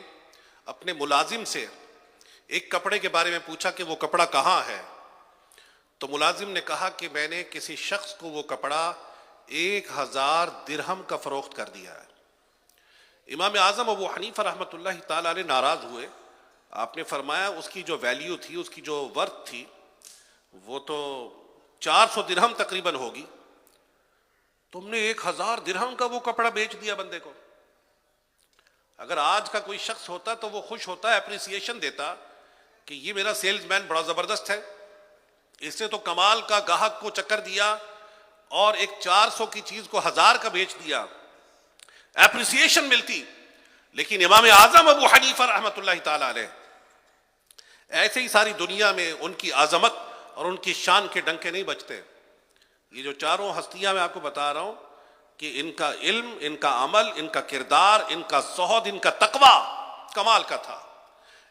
اپنے ملازم سے ایک کپڑے کے بارے میں پوچھا کہ وہ کپڑا کہاں ہے, تو ملازم نے کہا کہ میں نے کسی شخص کو وہ کپڑا 1000 درہم کا فروخت کر دیا ہے. امام اعظم ابو حنیفہ رحمۃ اللہ تعالی علیہ ناراض ہوئے. آپ نے فرمایا اس کی جو ویلیو تھی, اس کی جو ورتھ تھی وہ تو 400 درہم تقریباً ہوگی, تم نے 1000 درہم کا وہ کپڑا بیچ دیا بندے کو. اگر آج کا کوئی شخص ہوتا تو وہ خوش ہوتا, اپریسیشن دیتا کہ یہ میرا سیلز مین بڑا زبردست ہے, اس نے تو کمال کا گاہک کو چکر دیا اور ایک 400 کی چیز کو 1000 کا بیچ دیا, اپریسیشن ملتی. لیکن امام اعظم ابو حنیفہ رحمۃ اللہ تعالی علیہ ایسے ہی ساری دنیا میں ان کی عظمت اور ان کی شان کے ڈنکے نہیں بجتے. یہ جو 4 ہستیاں میں آپ کو بتا رہا ہوں کہ ان کا علم, ان کا عمل, ان کا کردار, ان کا زہد, ان کا تقوی کمال کا تھا,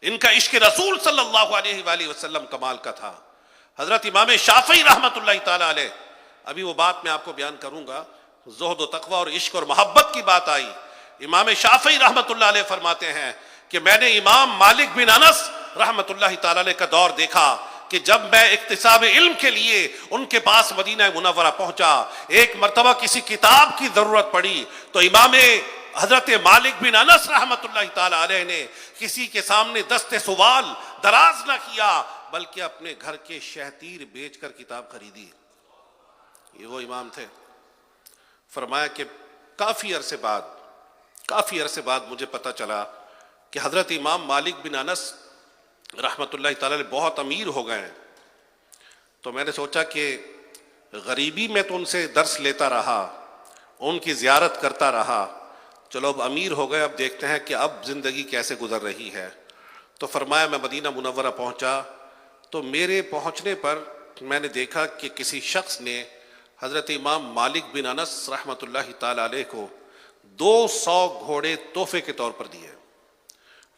ان کا عشق رسول صلی اللہ علیہ وآلہ وسلم کمال کا تھا. حضرت امام شافعی رحمۃ اللہ تعالی علیہ, ابھی وہ بات میں آپ کو بیان کروں گا, زہد و تقوی اور عشق اور محبت کی بات آئی. امام شافعی رحمۃ اللہ علیہ فرماتے ہیں کہ میں نے امام مالک بن انس رحمۃ اللہ تعالی علیہ کا دور دیکھا کہ جب میں اکتساب علم کے لیے ان کے پاس مدینہ منورہ پہنچا, ایک مرتبہ کسی کتاب کی ضرورت پڑی تو امام حضرت مالک بن انس رحمۃ اللہ تعالی علیہ نے کسی کے سامنے دست سوال دراز نہ کیا بلکہ اپنے گھر کے شہتیر بیچ کر کتاب خریدی. یہ وہ امام تھے. فرمایا کہ کافی عرصے بعد مجھے پتہ چلا کہ حضرت امام مالک بن انس رحمۃ اللہ تعالی علیہ بہت امیر ہو گئے ہیں. تو میں نے سوچا کہ غریبی میں تو ان سے درس لیتا رہا, ان کی زیارت کرتا رہا, چلو اب امیر ہو گئے, اب دیکھتے ہیں کہ اب زندگی کیسے گزر رہی ہے. تو فرمایا میں مدینہ منورہ پہنچا تو میرے پہنچنے پر میں نے دیکھا کہ کسی شخص نے حضرت امام مالک بن انس رحمۃ اللہ تعالی علیہ کو 200 گھوڑے تحفے کے طور پر دیے.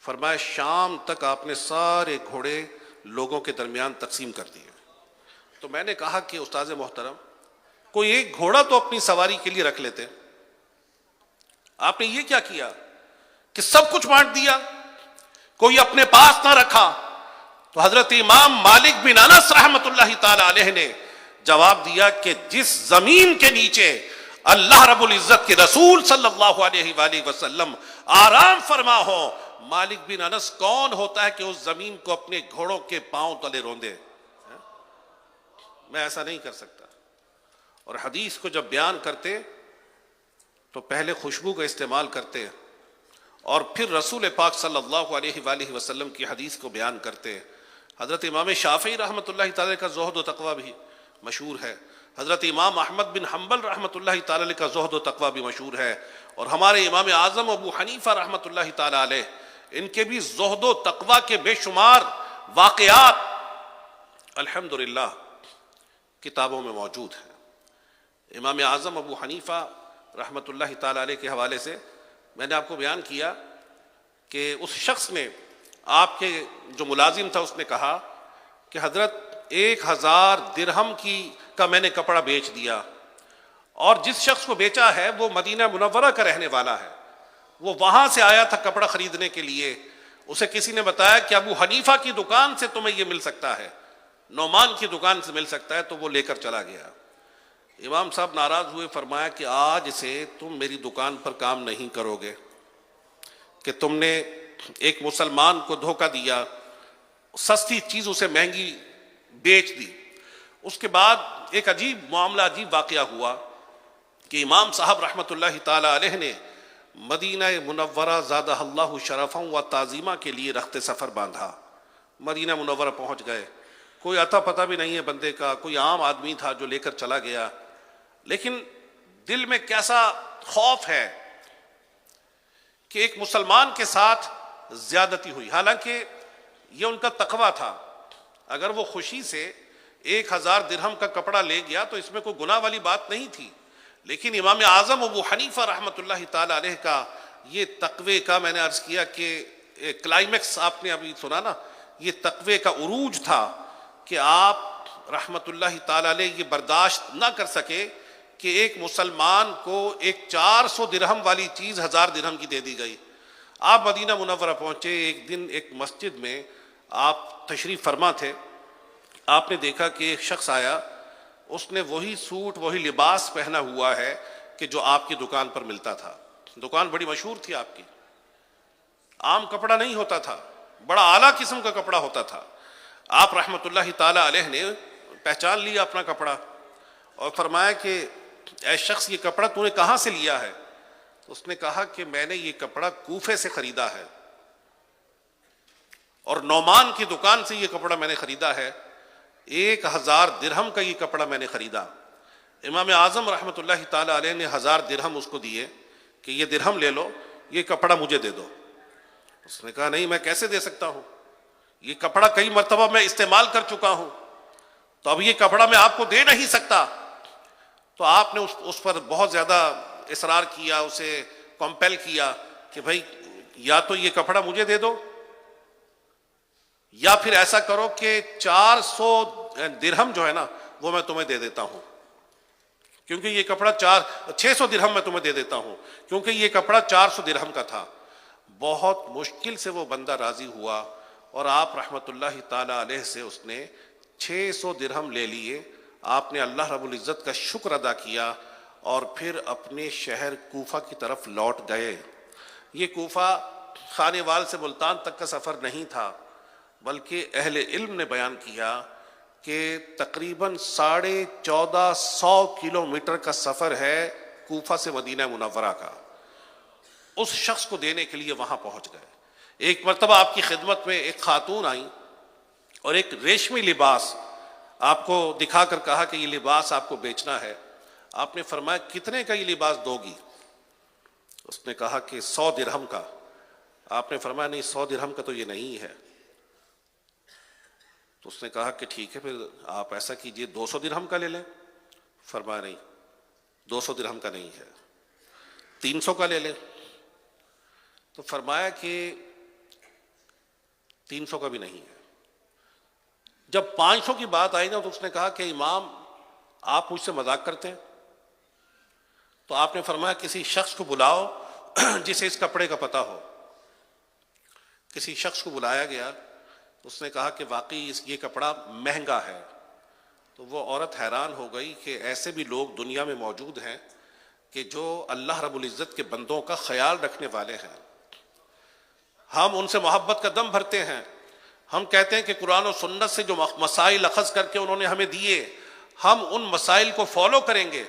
فرمایا شام تک آپ نے سارے گھوڑے لوگوں کے درمیان تقسیم کر دیے. تو میں نے کہا کہ استاذ محترم کوئی ایک گھوڑا تو اپنی سواری کے لیے رکھ لیتے, آپ نے یہ کیا کیا کہ سب کچھ بانٹ دیا, کوئی اپنے پاس نہ رکھا. تو حضرت امام مالک بن انس رحمۃ اللہ تعالی علیہ نے جواب دیا کہ جس زمین کے نیچے اللہ رب العزت کے رسول صلی اللہ علیہ وآلہ وسلم آرام فرما ہو. مالک بن انس کون ہوتا ہے کہ اس زمین کو اپنے گھوڑوں کے پاؤں تلے روندے؟ میں ایسا نہیں کر سکتا. اور حدیث کو جب بیان کرتے تو پہلے خوشبو کا استعمال کرتے اور پھر رسول پاک صلی اللہ علیہ وآلہ وسلم کی حدیث کو بیان کرتے. حضرت امام شافعی رحمۃ اللہ تعالی کا زہد و تقوی بھی مشہور ہے. حضرت امام احمد بن حنبل رحمۃ اللہ تعالی کا زہد و تقوی بھی مشہور ہے. اور ہمارے امام اعظم ابو حنیفہ رحمۃ اللہ تعالی علیہ، ان کے بھی زہد و تقوی کے بے شمار واقعات الحمدللہ کتابوں میں موجود ہیں. امام اعظم ابو حنیفہ رحمۃ اللہ تعالی علیہ کے حوالے سے میں نے آپ کو بیان کیا کہ اس شخص نے، آپ کے جو ملازم تھا، اس نے کہا کہ حضرت 1000 درہم کا میں نے کپڑا بیچ دیا، اور جس شخص کو بیچا ہے وہ مدینہ منورہ کا رہنے والا ہے، وہ وہاں سے آیا تھا کپڑا خریدنے کے لیے. اسے کسی نے بتایا کہ ابو حنیفہ کی دکان سے تمہیں یہ مل سکتا ہے، نعمان کی دکان سے مل سکتا ہے، تو وہ لے کر چلا گیا. امام صاحب ناراض ہوئے، فرمایا کہ آج سے تم میری دکان پر کام نہیں کرو گے، کہ تم نے ایک مسلمان کو دھوکہ دیا، سستی چیز اسے مہنگی بیچ دی. اس کے بعد ایک عجیب معاملہ، عجیب واقعہ ہوا کہ امام صاحب رحمۃ اللہ تعالی علیہ نے مدینہ منورہ زادہ اللہ شرفا و تعظیمہ کے لیے رخت سفر باندھا. مدینہ منورہ پہنچ گئے. کوئی اتا پتہ بھی نہیں ہے بندے کا، کوئی عام آدمی تھا جو لے کر چلا گیا. لیکن دل میں کیسا خوف ہے کہ ایک مسلمان کے ساتھ زیادتی ہوئی. حالانکہ یہ ان کا تقویٰ تھا. اگر وہ خوشی سے 1000 درہم کا کپڑا لے گیا تو اس میں کوئی گناہ والی بات نہیں تھی. لیکن امام اعظم ابو حنیفہ رحمۃ اللہ تعالی علیہ کا یہ تقوی کا، میں نے عرض کیا کہ کلائمیکس آپ نے ابھی سنا نا، یہ تقوی کا عروج تھا کہ آپ رحمۃ اللہ تعالی علیہ یہ برداشت نہ کر سکے کہ ایک مسلمان کو ایک 400 درہم والی چیز 1000 درہم کی دے دی گئی. آپ مدینہ منورہ پہنچے. ایک دن ایک مسجد میں آپ تشریف فرما تھے. آپ نے دیکھا کہ ایک شخص آیا، اس نے وہی سوٹ، وہی لباس پہنا ہوا ہے کہ جو آپ کی دکان پر ملتا تھا. دکان بڑی مشہور تھی آپ کی، عام کپڑا نہیں ہوتا تھا، بڑا اعلیٰ قسم کا کپڑا ہوتا تھا. آپ رحمۃ اللہ تعالی علیہ نے پہچان لیا اپنا کپڑا اور فرمایا کہ اے شخص، یہ کپڑا تو نے کہاں سے لیا ہے؟ اس نے کہا کہ میں نے یہ کپڑا کوفے سے خریدا ہے، اور نعمان کی دکان سے یہ کپڑا میں نے خریدا ہے. 1000 درہم کا یہ کپڑا میں نے خریدا. امام اعظم رحمۃ اللہ تعالی علیہ نے 1000 درہم اس کو دیے کہ یہ درہم لے لو، یہ کپڑا مجھے دے دو. اس نے کہا نہیں، میں کیسے دے سکتا ہوں، یہ کپڑا کئی مرتبہ میں استعمال کر چکا ہوں، تو اب یہ کپڑا میں آپ کو دے نہیں سکتا. تو آپ نے اس پر بہت زیادہ اصرار کیا، اسے کمپیل کیا کہ بھائی یا تو یہ کپڑا مجھے دے دو، یا پھر ایسا کرو کہ 400 درہم جو ہے نا وہ میں تمہیں دے دیتا ہوں، کیونکہ یہ کپڑا 600 درہم میں تمہیں دے دیتا ہوں، کیونکہ یہ کپڑا 400 درہم کا تھا. بہت مشکل سے وہ بندہ راضی ہوا، اور آپ رحمت اللہ تعالی علیہ سے اس نے 600 درہم لے لیے. آپ نے اللہ رب العزت کا شکر ادا کیا اور پھر اپنے شہر کوفہ کی طرف لوٹ گئے. یہ کوفہ خانے وال سے ملتان تک کا سفر نہیں تھا، بلکہ اہل علم نے بیان کیا کہ تقریباً 1450 کلومیٹر کا سفر ہے کوفہ سے مدینہ منورہ کا. اس شخص کو دینے کے لیے وہاں پہنچ گئے. ایک مرتبہ آپ کی خدمت میں ایک خاتون آئی اور ایک ریشمی لباس آپ کو دکھا کر کہا کہ یہ لباس آپ کو بیچنا ہے. آپ نے فرمایا کتنے کا یہ لباس دو گی؟ اس نے کہا کہ 100 درہم کا. آپ نے فرمایا نہیں، 100 درہم کا تو یہ نہیں ہے. تو اس نے کہا کہ ٹھیک ہے، پھر آپ ایسا کیجئے 200 درہم کا لے لیں. فرمایا نہیں، 200 درہم کا نہیں ہے، 300 کا لے لیں. تو فرمایا کہ 300 کا بھی نہیں ہے. جب 500 کی بات آئی نا تو اس نے کہا کہ امام آپ مجھ سے مذاق کرتے ہیں. تو آپ نے فرمایا کسی شخص کو بلاؤ جسے اس کپڑے کا پتہ ہو. کسی شخص کو بلایا گیا. اس نے کہا کہ واقعی یہ کپڑا مہنگا ہے. تو وہ عورت حیران ہو گئی کہ ایسے بھی لوگ دنیا میں موجود ہیں کہ جو اللہ رب العزت کے بندوں کا خیال رکھنے والے ہیں، ہم ان سے محبت کا دم بھرتے ہیں. ہم کہتے ہیں کہ قرآن و سنت سے جو مسائل اخذ کر کے انہوں نے ہمیں دیے، ہم ان مسائل کو فالو کریں گے،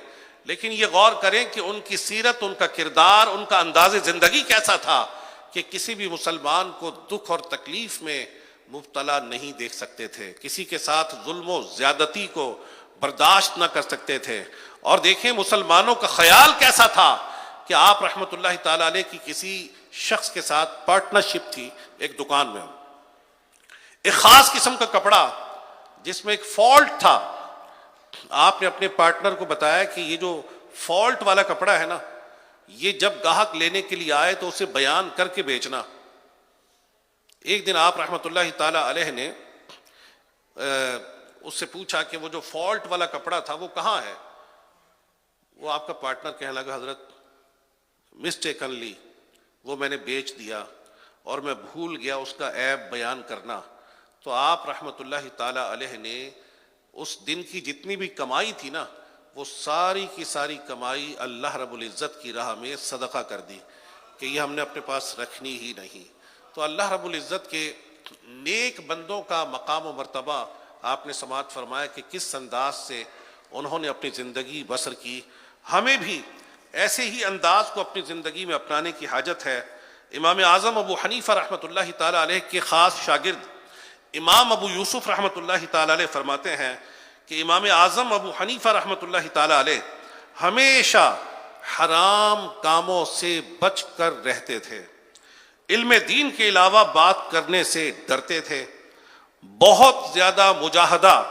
لیکن یہ غور کریں کہ ان کی سیرت، ان کا کردار، ان کا انداز زندگی کیسا تھا کہ کسی بھی مسلمان کو دکھ اور تکلیف میں مبتلا نہیں دیکھ سکتے تھے، کسی کے ساتھ ظلم و زیادتی کو برداشت نہ کر سکتے تھے. اور دیکھیں مسلمانوں کا خیال کیسا تھا کہ آپ رحمۃ اللہ تعالی علیہ کی کسی شخص کے ساتھ پارٹنرشپ تھی ایک دکان میں، ایک خاص قسم کا کپڑا جس میں ایک فالٹ تھا. آپ نے اپنے پارٹنر کو بتایا کہ یہ جو فالٹ والا کپڑا ہے نا، یہ جب گاہک لینے کے لیے آئے تو اسے بیان کر کے بیچنا. ایک دن آپ رحمۃ اللہ تعالی علیہ نے اس سے پوچھا کہ وہ جو فالٹ والا کپڑا تھا وہ کہاں ہے؟ وہ آپ کا پارٹنر کہنے لگا حضرت مسٹیکنلی وہ میں نے بیچ دیا اور میں بھول گیا اس کا عیب بیان کرنا. تو آپ رحمۃ اللہ تعالی علیہ نے اس دن کی جتنی بھی کمائی تھی نا، وہ ساری کی ساری کمائی اللہ رب العزت کی راہ میں صدقہ کر دی کہ یہ ہم نے اپنے پاس رکھنی ہی نہیں. تو اللہ رب العزت کے نیک بندوں کا مقام و مرتبہ آپ نے سماعت فرمایا کہ کس انداز سے انہوں نے اپنی زندگی بسر کی. ہمیں بھی ایسے ہی انداز کو اپنی زندگی میں اپنانے کی حاجت ہے. امام اعظم ابو حنیفہ رحمۃ اللہ تعالی علیہ کے خاص شاگرد امام ابو یوسف رحمۃ اللہ تعالی علیہ فرماتے ہیں کہ امام اعظم ابو حنیفہ رحمۃ اللہ تعالی علیہ ہمیشہ حرام کاموں سے بچ کر رہتے تھے، علم دین کے علاوہ بات کرنے سے ڈرتے تھے، بہت زیادہ مجاہدہ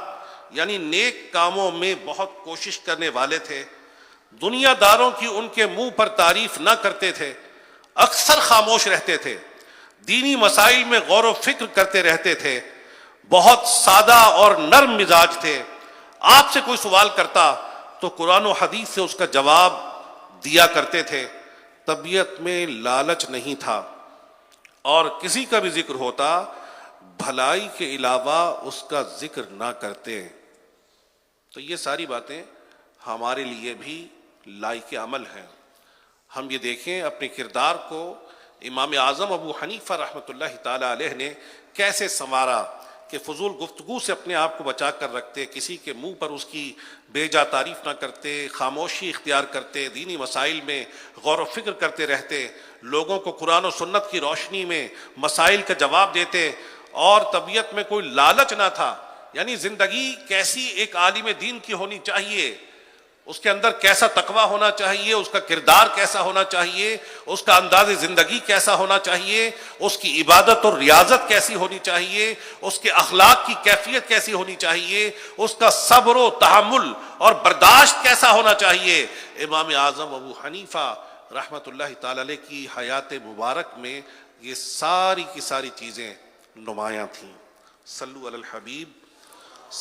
یعنی نیک کاموں میں بہت کوشش کرنے والے تھے، دنیا داروں کی ان کے منہ پر تعریف نہ کرتے تھے، اکثر خاموش رہتے تھے، دینی مسائل میں غور و فکر کرتے رہتے تھے، بہت سادہ اور نرم مزاج تھے. آپ سے کوئی سوال کرتا تو قرآن و حدیث سے اس کا جواب دیا کرتے تھے. طبیعت میں لالچ نہیں تھا اور کسی کا بھی ذکر ہوتا بھلائی کے علاوہ اس کا ذکر نہ کرتے. تو یہ ساری باتیں ہمارے لیے بھی لائق عمل ہیں. ہم یہ دیکھیں اپنے کردار کو امام اعظم ابو حنیفہ رحمۃ اللہ تعالی علیہ نے کیسے سنوارا کہ فضول گفتگو سے اپنے آپ کو بچا کر رکھتے، کسی کے منہ پر اس کی بے جا تعریف نہ کرتے، خاموشی اختیار کرتے، دینی مسائل میں غور و فکر کرتے رہتے، لوگوں کو قرآن و سنت کی روشنی میں مسائل کا جواب دیتے، اور طبیعت میں کوئی لالچ نہ تھا. یعنی زندگی کیسی ایک عالم دین کی ہونی چاہیے، اس کے اندر کیسا تقویٰ ہونا چاہیے، اس کا کردار کیسا ہونا چاہیے، اس کا انداز زندگی کیسا ہونا چاہیے، اس کی عبادت اور ریاضت کیسی ہونی چاہیے، اس کے اخلاق کی کیفیت کیسی ہونی چاہیے، اس کا صبر و تحمل اور برداشت کیسا ہونا چاہیے. امام اعظم ابو حنیفہ رحمۃ اللہ تعالی علیہ کی حیات مبارک میں یہ ساری کی ساری چیزیں نمایاں تھیں. صلو علی الحبیب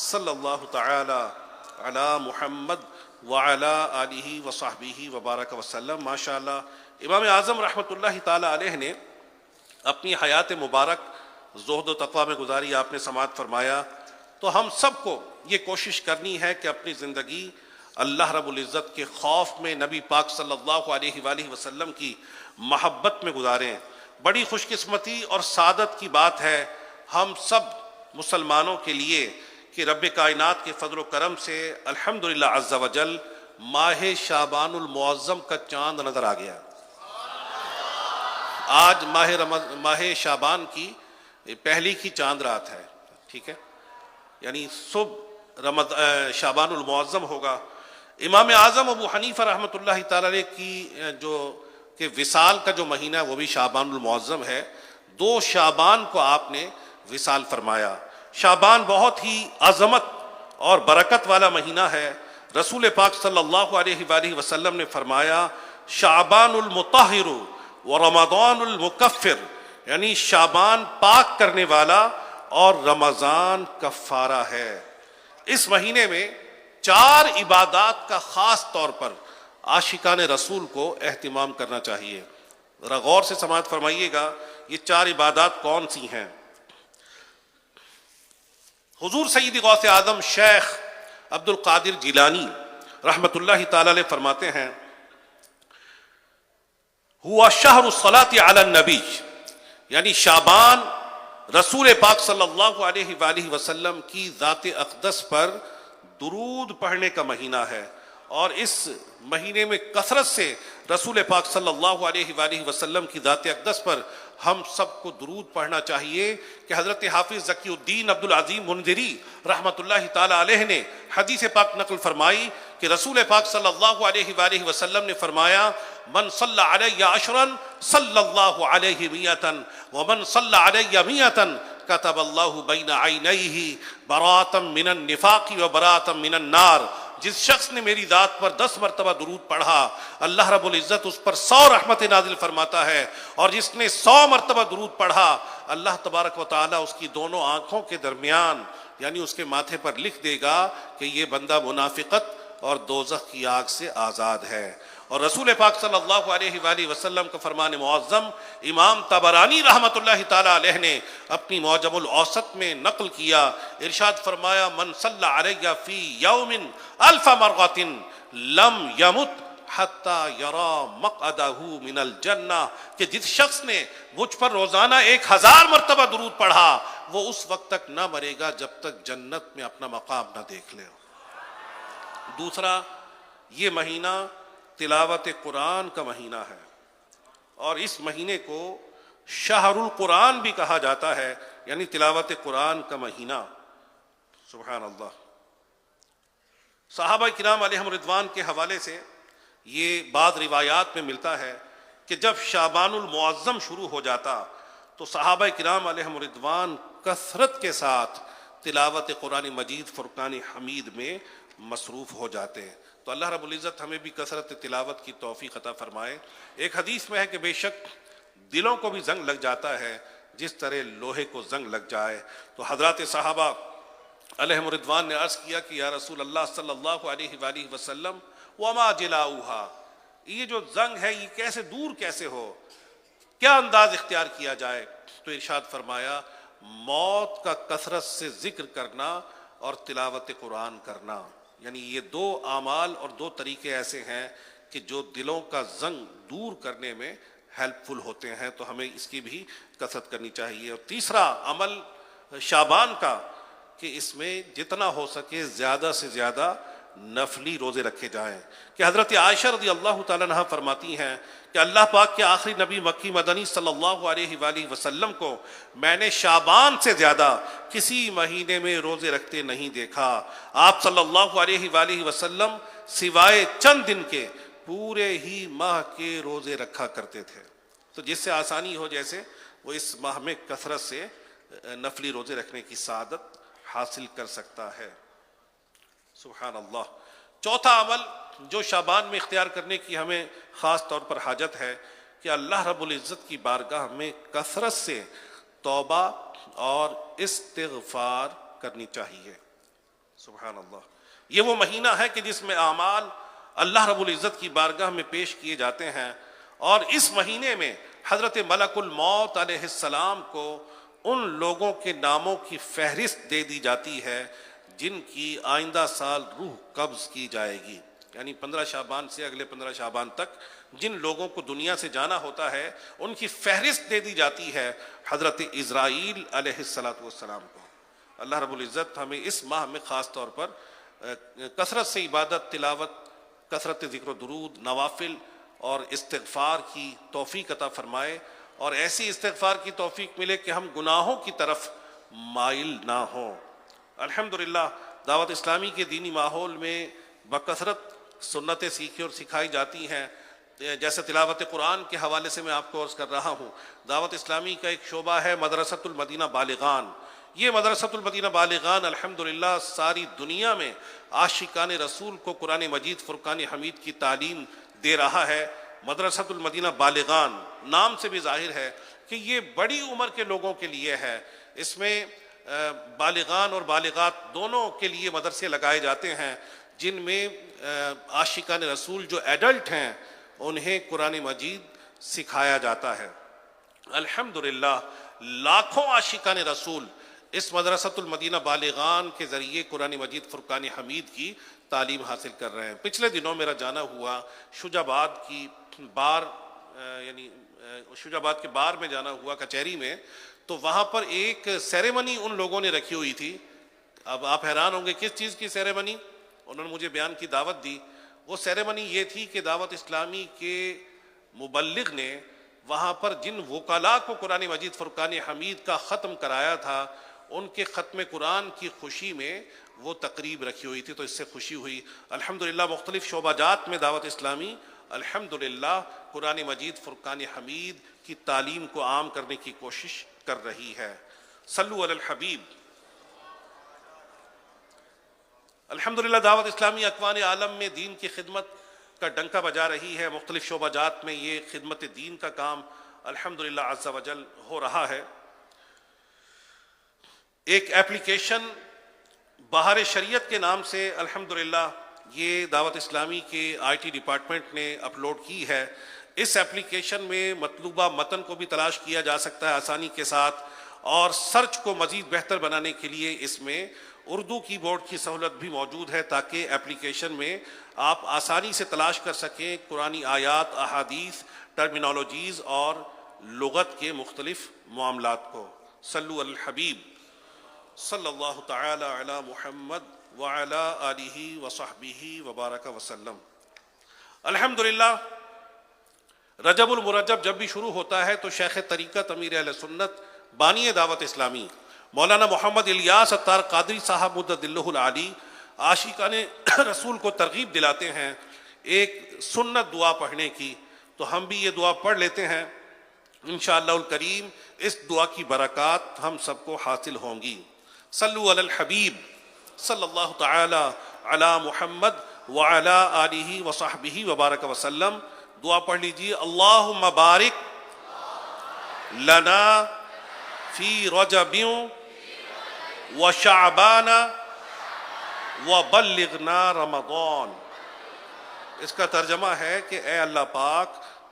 صلی اللہ تعالی علی محمد وعلی آلہ وصحبہ وبارک وسلم. ماشاء اللہ امام اعظم رحمۃ اللہ تعالی علیہ نے اپنی حیات مبارک زہد و تقویٰ میں گزاری. آپ نے سماعت فرمایا. تو ہم سب کو یہ کوشش کرنی ہے کہ اپنی زندگی اللہ رب العزت کے خوف میں، نبی پاک صلی اللہ علیہ وآلہ وسلم کی محبت میں گزاریں. بڑی خوش قسمتی اور سعادت کی بات ہے ہم سب مسلمانوں کے لیے کہ رب کائنات کے فضل و کرم سے الحمدللہ عز و جل ماہ شعبان المعظم کا چاند نظر آ گیا. آج ماہ شعبان کی پہلی کی چاند رات ہے، ٹھیک ہے، یعنی صبح شعبان المعظم ہوگا. امام اعظم ابو حنیفہ رحمۃ اللہ تعالی علیہ کی کہ وصال کا جو مہینہ ہے وہ بھی شعبان المعظم ہے. 2 شعبان کو آپ نے وصال فرمایا. شعبان بہت ہی عظمت اور برکت والا مہینہ ہے. رسول پاک صلی اللہ علیہ وآلہ وسلم نے فرمایا شعبان المطہر و رمضان المکفر، یعنی شعبان پاک کرنے والا اور رمضان کفارہ ہے. اس مہینے میں 4 عبادات کا خاص طور پر عاشقان رسول کو اہتمام کرنا چاہیے. ذرا غور سے سماعت فرمائیے گا یہ 4 عبادات کون سی ہیں. حضور سید غوث اعظم شیخ عبد القادر جیلانی رحمۃ اللہ تعالی علیہ فرماتے ہیں ہوا شہر الصلاۃ علی النبی، یعنی شعبان رسول پاک صلی اللہ علیہ وآلہ وسلم کی ذات اقدس پر درود پڑھنے کا مہینہ ہے، اور اس مہینے میں کثرت سے رسول پاک صلی اللہ علیہ وآلہ وسلم کی ذات اقدس پر ہم سب کو درود پڑھنا چاہیے کہ حضرت حافظ ذکی الدین عبد العظیم منذری رحمۃ اللہ تعالی علیہ نے حدیث پاک نقل فرمائی کہ رسول پاک صلی اللہ علیہ وآلہ وسلم نے فرمایا من صلی علی عشرا صلی اللہ علیہ میۃ ومن صلی علی میۃ کتب اللہ بین عینیہ براءۃ من النفاق وبراءۃ من النار، جس شخص نے میری ذات پر 10 مرتبہ درود پڑھا اللہ رب العزت اس پر 100 رحمت نازل فرماتا ہے، اور جس نے 100 مرتبہ درود پڑھا اللہ تبارک و تعالی اس کی دونوں آنکھوں کے درمیان یعنی اس کے ماتھے پر لکھ دے گا کہ یہ بندہ منافقت اور دوزخ کی آگ سے آزاد ہے۔ اور رسول پاک صلی اللہ علیہ وآلہ وسلم کا فرمان معظم امام طبرانی رحمۃ اللہ تعالی علیہ نے اپنی معجم الاوسط میں نقل کیا، ارشاد فرمایا من صلی علی فی یوم 1000 مرۃ لم یمت حتی یری مقعدہ من الجنہ، کہ جس شخص نے مجھ پر روزانہ 1000 مرتبہ درود پڑھا وہ اس وقت تک نہ مرے گا جب تک جنت میں اپنا مقام نہ دیکھ لے۔ دوسرا، یہ مہینہ تلاوت قرآن کا مہینہ ہے، اور اس مہینے کو شہر القرآن بھی کہا جاتا ہے، یعنی تلاوت قرآن کا مہینہ۔ سبحان اللہ۔ صحابہ کرام علیہم رضوان کے حوالے سے یہ بعض روایات میں ملتا ہے کہ جب شعبان المعظم شروع ہو جاتا تو صحابہ کرام علیہم رضوان کثرت کے ساتھ تلاوت قرآن مجید فرقان حمید میں مصروف ہو جاتے ہیں۔ تو اللہ رب العزت ہمیں بھی کثرت تلاوت کی توفیق عطا فرمائے۔ ایک حدیث میں ہے کہ بے شک دلوں کو بھی زنگ لگ جاتا ہے جس طرح لوہے کو زنگ لگ جائے۔ تو حضرات صحابہ علیہم رضوان نے عرض کیا کہ یا رسول اللہ صلی اللہ علیہ وآلہ وسلم وما جلاؤہا، یہ جو زنگ ہے یہ کیسے دور کیسے ہو، کیا انداز اختیار کیا جائے؟ تو ارشاد فرمایا موت کا کثرت سے ذکر کرنا اور تلاوت قرآن کرنا، یعنی یہ 2 اعمال اور 2 طریقے ایسے ہیں کہ جو دلوں کا زنگ دور کرنے میں ہیلپ فل ہوتے ہیں، تو ہمیں اس کی بھی کثرت کرنی چاہیے۔ اور تیسرا عمل شعبان کا کہ اس میں جتنا ہو سکے زیادہ سے زیادہ نفلی روزے رکھے جائیں، کہ حضرت عائشہ رضی اللہ تعالیٰ عنہ فرماتی ہیں کہ اللہ پاک کے آخری نبی مکی مدنی صلی اللہ علیہ وآلہ وسلم کو میں نے شعبان سے زیادہ کسی مہینے میں روزے رکھتے نہیں دیکھا۔ آپ صلی اللہ علیہ وآلہ وسلم سوائے چند دن کے پورے ہی ماہ کے روزے رکھا کرتے تھے۔ تو جس سے آسانی ہو جیسے وہ اس ماہ میں کثرت سے نفلی روزے رکھنے کی سعادت حاصل کر سکتا ہے۔ سبحان اللہ۔ چوتھا عمل جو شعبان میں اختیار کرنے کی ہمیں خاص طور پر حاجت ہے کہ اللہ رب العزت کی بارگاہ میں کثرت سے توبہ اور استغفار کرنی چاہیے۔ سبحان اللہ۔ یہ وہ مہینہ ہے کہ جس میں اعمال اللہ رب العزت کی بارگاہ میں پیش کیے جاتے ہیں، اور اس مہینے میں حضرت ملک الموت علیہ السلام کو ان لوگوں کے ناموں کی فہرست دے دی جاتی ہے جن کی آئندہ سال روح قبض کی جائے گی، یعنی 15 شعبان سے اگلے 15 شعبان تک جن لوگوں کو دنیا سے جانا ہوتا ہے ان کی فہرست دے دی جاتی ہے حضرت اسرائیل علیہ السلام کو۔ اللہ رب العزت ہمیں اس ماہ میں خاص طور پر کثرت سے عبادت، تلاوت، کثرت ذکر و درود، نوافل اور استغفار کی توفیق عطا فرمائے، اور ایسی استغفار کی توفیق ملے کہ ہم گناہوں کی طرف مائل نہ ہوں۔ الحمدللہ دعوت اسلامی کے دینی ماحول میں بکثرت سنتیں سیکھی اور سکھائی جاتی ہیں، جیسے تلاوت قرآن کے حوالے سے میں آپ کو عرض کر رہا ہوں۔ دعوت اسلامی کا ایک شعبہ ہے مدرسۃ المدینہ بالغان۔ یہ مدرسۃ المدینہ بالغان الحمدللہ ساری دنیا میں عاشقان رسول کو قرآن مجید فرقان حمید کی تعلیم دے رہا ہے۔ مدرسۃ المدینہ بالغان نام سے بھی ظاہر ہے کہ یہ بڑی عمر کے لوگوں کے لیے ہے۔ اس میں بالغان اور بالغات دونوں کے لیے مدرسے لگائے جاتے ہیں، جن میں عاشقان رسول جو ایڈلٹ ہیں انہیں قرآن مجید سکھایا جاتا ہے۔ الحمدللہ لاکھوں عاشقان رسول اس مدرسۃ المدینہ بالغان کے ذریعے قرآن مجید فرقان حمید کی تعلیم حاصل کر رہے ہیں۔ پچھلے دنوں میرا جانا ہوا شجاع آباد کی بار یعنی شجاع آباد کے بار میں جانا ہوا کچہری میں، تو وہاں پر ایک سیریمنی ان لوگوں نے رکھی ہوئی تھی. اب آپ حیران ہوں گے کس چیز کی سیریمنی. انہوں نے مجھے بیان کی دعوت دی. وہ سیریمنی یہ تھی کہ دعوت اسلامی کے مبلغ نے وہاں پر جن وکلاء کو قرآن مجید فرقان حمید کا ختم کرایا تھا ان کے ختم قرآن کی خوشی میں وہ تقریب رکھی ہوئی تھی، تو اس سے خوشی ہوئی. الحمدللہ مختلف شعبہ جات میں دعوت اسلامی الحمدللہ قرآن مجید فرقان حمید کی تعلیم کو عام کرنے کی کوشش کر رہی ہے. صلو علی الحبیب. الحمدللہ دعوت اسلامی اکوان عالم میں دین کی خدمت کا ڈنکا بجا رہی ہے. مختلف شعبہ جات میں یہ خدمت دین کا کام الحمدللہ عز و جل ہو رہا ہے. ایک ایپلیکیشن بہار شریعت کے نام سے الحمدللہ یہ دعوت اسلامی کے آئی ٹی ڈپارٹمنٹ نے اپلوڈ کی ہے. اس ایپلیکیشن میں مطلوبہ متن کو بھی تلاش کیا جا سکتا ہے آسانی کے ساتھ، اور سرچ کو مزید بہتر بنانے کے لیے اس میں اردو کی بورڈ کی سہولت بھی موجود ہے تاکہ ایپلیکیشن میں آپ آسانی سے تلاش کر سکیں قرآنی آیات، احادیث، ٹرمینالوجیز اور لغت کے مختلف معاملات کو. صلو علی الحبیب صلی اللہ تعالی علی محمد وعلی آلہ وصحبہ وبارک وسلم. الحمدللہ رجب المرجب جب بھی شروع ہوتا ہے تو شیخ طریقت امیر اہل سنت بانی دعوت اسلامی مولانا محمد الیاس اتار قادری صاحب مدد اللہ العالی عاشقان رسول کو ترغیب دلاتے ہیں ایک سنت دعا پڑھنے کی. تو ہم بھی یہ دعا پڑھ لیتے ہیں، انشاءاللہ الکریم اس دعا کی برکات ہم سب کو حاصل ہوں گی. صلو علی الحبیب صلی اللہ تعالی علی محمد وعلی آلہ وصحبہ وبارک وسلم. دعا پڑھ لیجیے. اللہم بارک لنا فی رجب وشعبان وبلغنا رمضان. اس کا ترجمہ ہے کہ اے اللہ پاک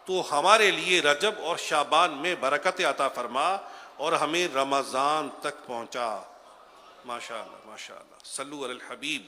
تو ہمارے لیے رجب اور شعبان میں برکت عطا فرما اور ہمیں رمضان تک پہنچا. ماشاءاللہ ماشاءاللہ. صلو علی الحبیب.